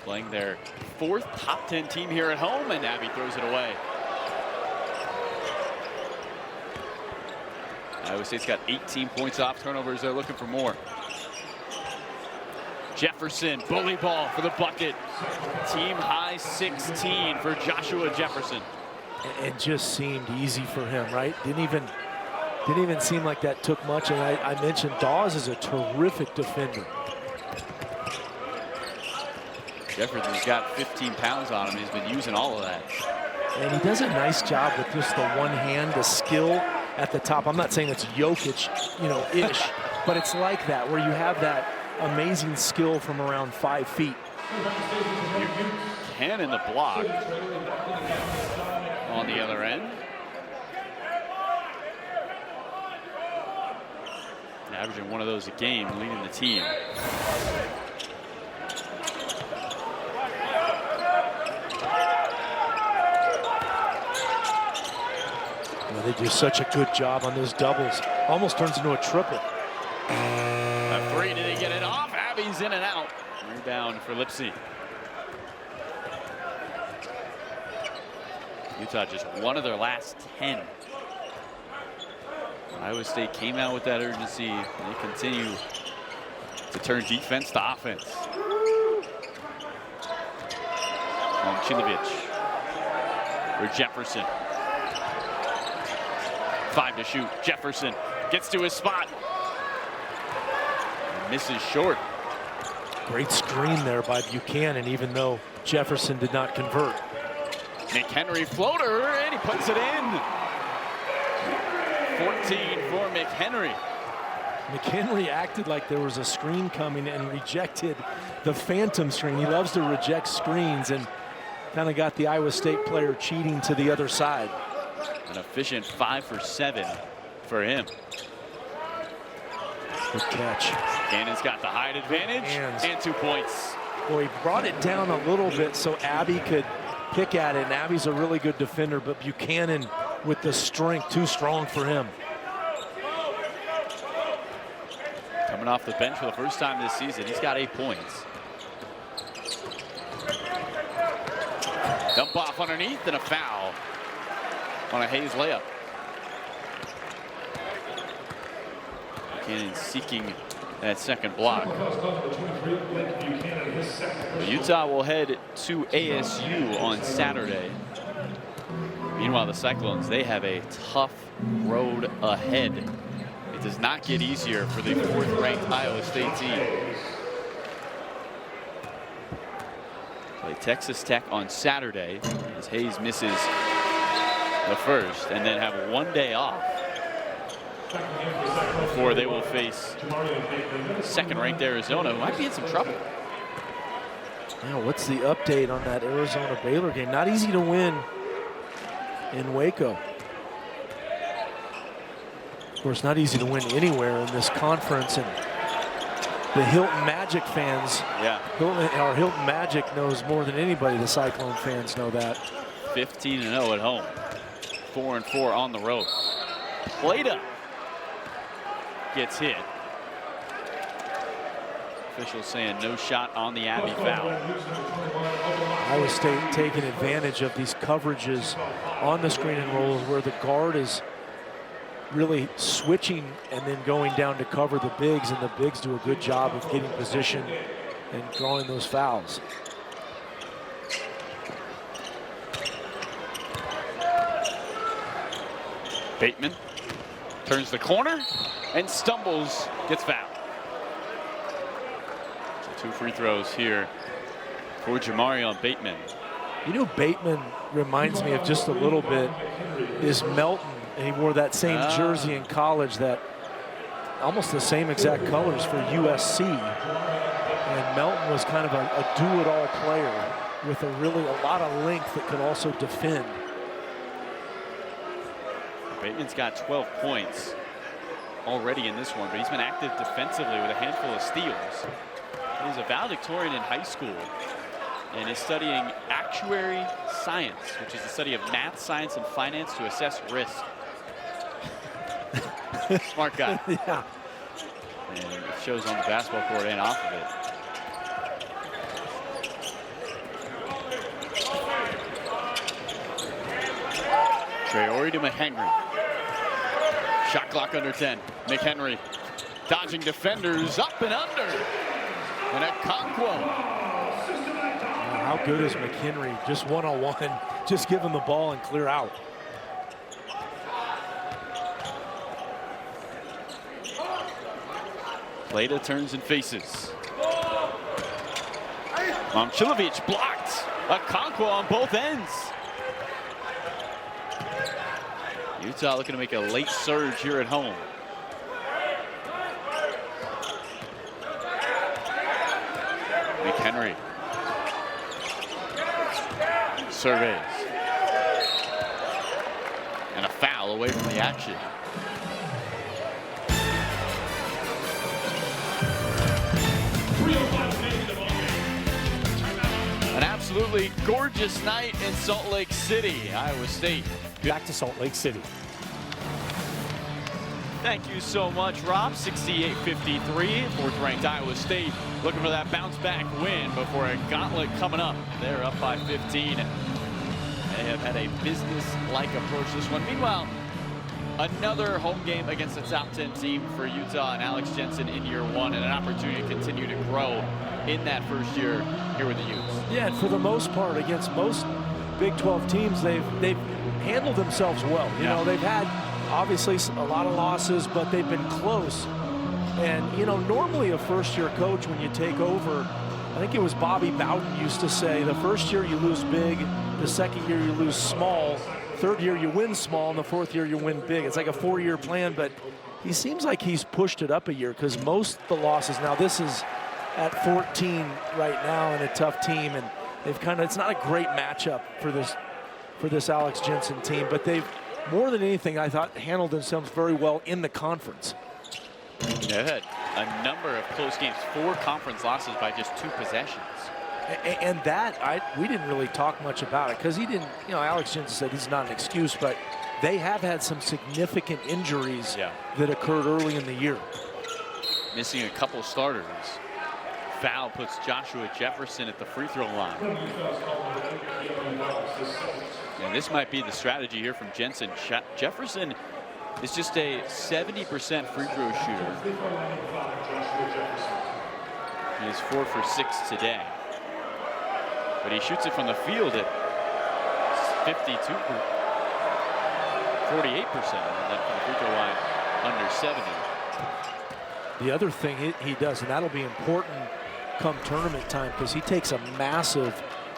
playing their 4th top 10 team here at home, and Abby throws it away. Iowa State's got 18 points off turnovers. They're looking for more. Jefferson, bully ball for the bucket. Team high 16 for Joshua Jefferson. It just seemed easy for him, right? Didn't even seem like that took much. And I mentioned Dawes is a terrific defender. Jefferson's got 15 pounds on him. He's been using all of that. And he does a nice job with just the one hand, the skill at the top. I'm not saying it's Jokic, you know, ish, but it's like that where you have that amazing skill from around 5 feet. Cannon the block on the other end. Averaging one of those a game, leading the team. They do such a good job on those doubles. Almost turns into a triple. A 3, did he get it off? Abby's in and out. Rebound for Lipsey. Utah just one of their last 10. Iowa State came out with that urgency. They continue to turn defense to offense. Momcilovic for Jefferson. 5 to shoot. Jefferson gets to his spot. Misses short. Great screen there by Buchanan, even though Jefferson did not convert. McHenry floater, and he puts it in. 14 for McHenry. McHenry acted like there was a screen coming and rejected the phantom screen. He loves to reject screens and kind of got the Iowa State player cheating to the other side. An efficient 5 for 7 for him. Good catch. Cannon's got the height advantage and 2 points. Boy, he brought it down a little bit so Abby could pick at it, and Abby's a really good defender, but Buchanan with the strength, too strong for him. Coming off the bench for the first time this season, he's got 8 points. Dump off underneath and a foul on a Hayes layup. Buchanan seeking that second block. Utah will head to ASU on Saturday. Meanwhile, the Cyclones, they have a tough road ahead. It does not get easier for the 4th-ranked Iowa State team. Play Texas Tech on Saturday as Hayes misses the first, and then have 1 day off before they will face 2nd-ranked Arizona, who might be in some trouble. Now, what's the update on that Arizona-Baylor game? Not easy to win in Waco. Of course, not easy to win anywhere in this conference, and the Hilton Magic fans, our Hilton Magic knows more than anybody. The Cyclone fans know that. 15-0 at home, 4-4 on the road. Plata gets hit. Officials saying no shot on the Abbey foul. Iowa State taking advantage of these coverages on the screen and rolls where the guard is really switching and then going down to cover the bigs, and the bigs do a good job of getting position and drawing those fouls. Bateman turns the corner and stumbles, gets fouled. So 2 free throws here for Jamarion Bateman. You know, Bateman reminds me of just a little bit is Melton, and he wore that same jersey in college, that almost the same exact colors for USC. And Melton was kind of a do-it-all player with a lot of length that could also defend. Bateman's got 12 points already in this one, but he's been active defensively with a handful of steals. He's a valedictorian in high school and is studying actuary science, which is the study of math, science, and finance to assess risk. Smart guy. Yeah. And it shows on the basketball court and off of it. Traore to McHenry. Shot clock under 10. McHenry dodging defenders, up and under. And Okonkwo. How good is McHenry? Just one-on-one, just give him the ball and clear out. Plata turns and faces. Momcilovic blocked. Okonkwo on both ends. Utah looking to make a late surge here at home. McHenry surveys. And a foul away from the action. An absolutely gorgeous night in Salt Lake City, Iowa State. Back to Salt Lake City. Thank you so much, Rob. 68-53, 4th-ranked Iowa State looking for that bounce-back win before a gauntlet coming up. They're up by 15. They have had a business-like approach this one. Meanwhile, Another home game against the top 10 team for Utah and Alex Jensen in year one, and an opportunity to continue to grow in that first year here with the Utes. Yeah, and for the most part, against most Big 12 teams, they've handled themselves well. You know, they've had obviously a lot of losses, but they've been close. And, you know, normally a first-year coach, when you take over, I think it was Bobby Bowden used to say, the first year you lose big, the second year you lose small, third year you win small, and the fourth year you win big. It's like a 4-year plan, but he seems like he's pushed it up a year, because most of the losses, now this is at 14 right now and a tough team, and they've it's not a great matchup for this Alex Jensen team, but they've, more than anything, I thought, handled themselves very well in the conference. They've had a number of close games, 4 conference losses by just 2 possessions. And that, we didn't really talk much about it, because he didn't, you know, Alex Jensen said he's not an excuse, but they have had some significant injuries that occurred early in the year. Missing a couple starters. Foul puts Joshua Jefferson at the free throw line. And this might be the strategy here from Jensen. Jefferson is just a 70% free throw shooter. He is 4 for 6 today. But he shoots it from the field at 48%, and then from the free throw line under 70. The other thing he does, and that'll be important come tournament time, because he takes a massive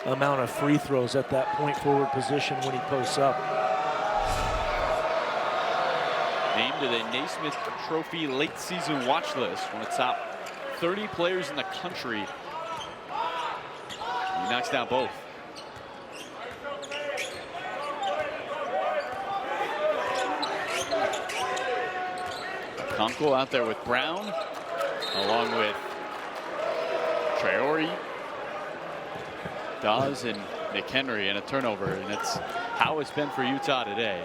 amount of free throws at that point forward position when he posts up. Named to the Naismith Trophy late season watch list, one of the top 30 players in the country. He knocks down both. Kunkel out there with Brown, along with Traore, Dawes, and McHenry, and a turnover. And it's how it's been for Utah today.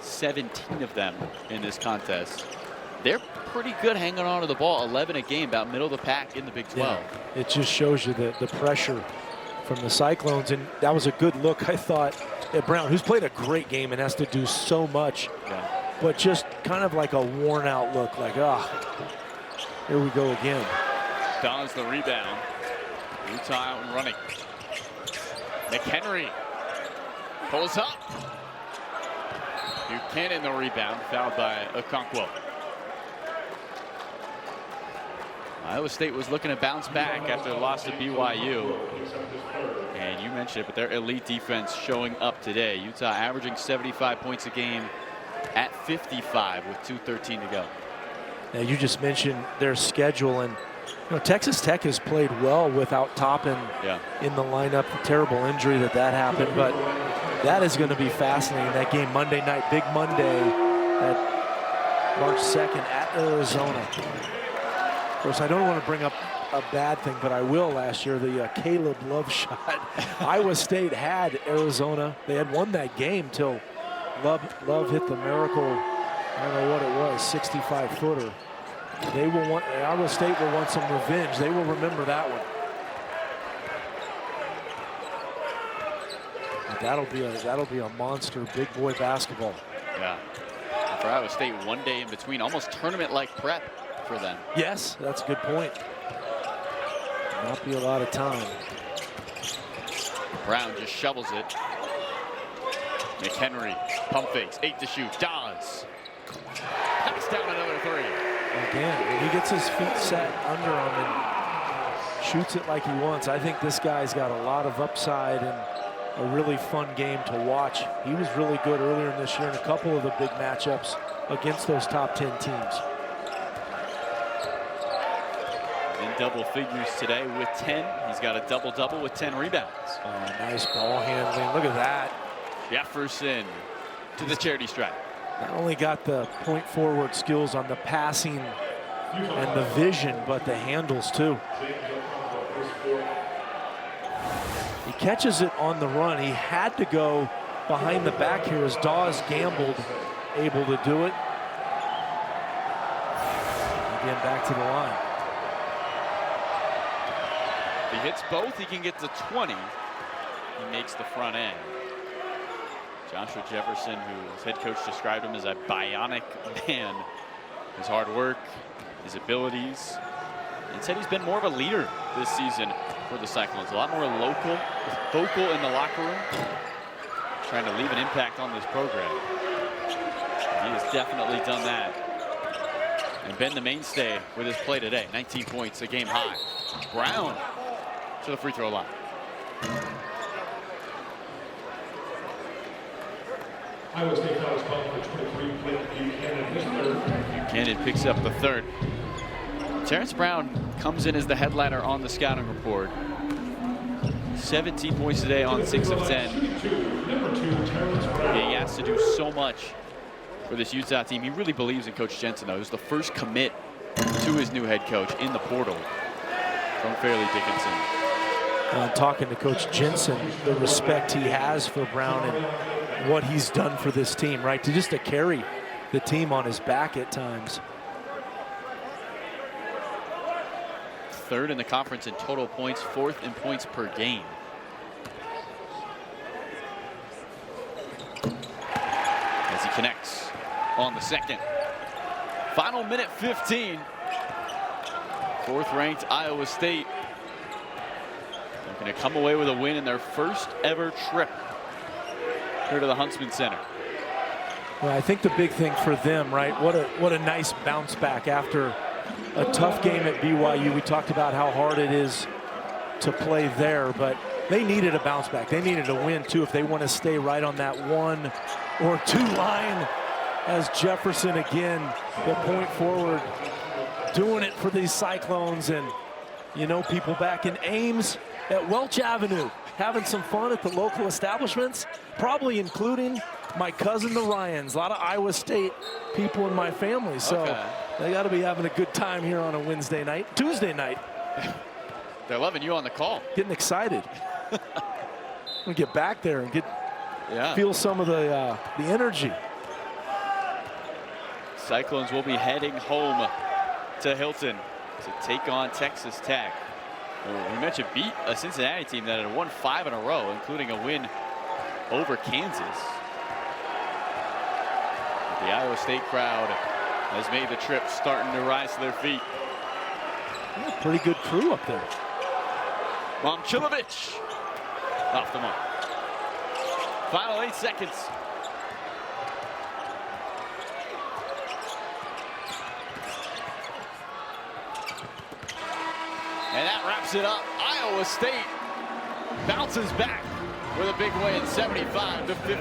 17 of them in this contest. They're pretty good hanging on to the ball. 11 a game, about middle of the pack in the Big 12. Yeah, it just shows you the pressure from the Cyclones, and that was a good look, I thought, at Brown, who's played a great game and has to do so much, but just kind of like a worn out look, like, here we go again. Dawes the rebound. Utah out and running. McHenry pulls up. Buchanan the rebound, fouled by Okonkwo. Iowa State was looking to bounce back after the loss to BYU. And you mentioned it, but their elite defense showing up today. Utah averaging 75 points a game at 55 with 2:13 to go. Now, you just mentioned their schedule, and you know, Texas Tech has played well without Toppin in the lineup. Terrible injury that happened, but that is going to be fascinating. That game Monday night, Big Monday, at March 2nd at Arizona. Of course, I don't want to bring up a bad thing, but I will. Last year, the Caleb Love shot. Iowa State had Arizona. They had won that game till Love hit the miracle, I don't know what it was, 65-footer. They will want, Iowa State will want some revenge. They will remember that one. But that'll be a monster big boy basketball. Yeah. For Iowa State, one day in between, almost tournament-like prep for them. Yes, that's a good point. Not be a lot of time. Brown just shovels it. McHenry, pump fakes, 8 to shoot. Dawes knocks down another 3. Again, when he gets his feet set under him and shoots it like he wants, I think this guy's got a lot of upside and a really fun game to watch. He was really good earlier in this year in a couple of the big matchups against those top 10 teams. In double figures today with 10. He's got a double-double with 10 rebounds. Oh, nice ball handling. Look at that. Jefferson to the charity stripe. Not only got the point forward skills on the passing and the vision, but the handles too. He catches it on the run. He had to go behind the back here as Dawes gambled, able to do it. Again, back to the line. If he hits both, he can get to 20. He makes the front end. Joshua Jefferson, whose head coach described him as a bionic man. His hard work, his abilities, and said he's been more of a leader this season for the Cyclones. A lot more vocal in the locker room, trying to leave an impact on this program. He has definitely done that and been the mainstay with his play today. 19 points, a game high. Brown to the free throw line. Iowa State fouls called for 23, Blake Buchanan, his third. Buchanan picks up the third. Terrence Brown comes in as the headliner on the scouting report. 17 points today on 6 of 10. Number 2, Terrence Brown. Yeah, he has to do so much for this Utah team. He really believes in Coach Jensen, though. He was the first commit to his new head coach in the portal from Fairleigh Dickinson. Talking to Coach Jensen, the respect he has for Brown and what he's done for this team, right? To carry the team on his back at times. Third in the conference in total points, fourth in points per game. As he connects on the second. Final minute 15. Fourth-ranked Iowa State looking to come away with a win in their first ever trip here to the Huntsman Center. Well, I think the big thing for them, right? What a nice bounce back after a tough game at BYU. We talked about how hard it is to play there, but they needed a bounce back. They needed a win too if they want to stay right on that 1 or 2 line. As Jefferson again, the point forward, doing it for these Cyclones. And you know, people back in Ames at Welch Avenue having some fun at the local establishments, probably including my cousin, the Ryans. A lot of Iowa State people in my family. So they got to be having a good time here on a Wednesday night, Tuesday night. They're loving you on the call. Getting excited. We'll get back there and feel some of the energy. Cyclones will be heading home to Hilton to take on Texas Tech. We mentioned beat a Cincinnati team that had won 5 in a row, including a win over Kansas. The Iowa State crowd has made the trip, starting to rise to their feet. Yeah, pretty good crew up there. Momcilovic off the mark. Final 8 seconds. And that wraps it up. Iowa State bounces back with a big win, 75-50.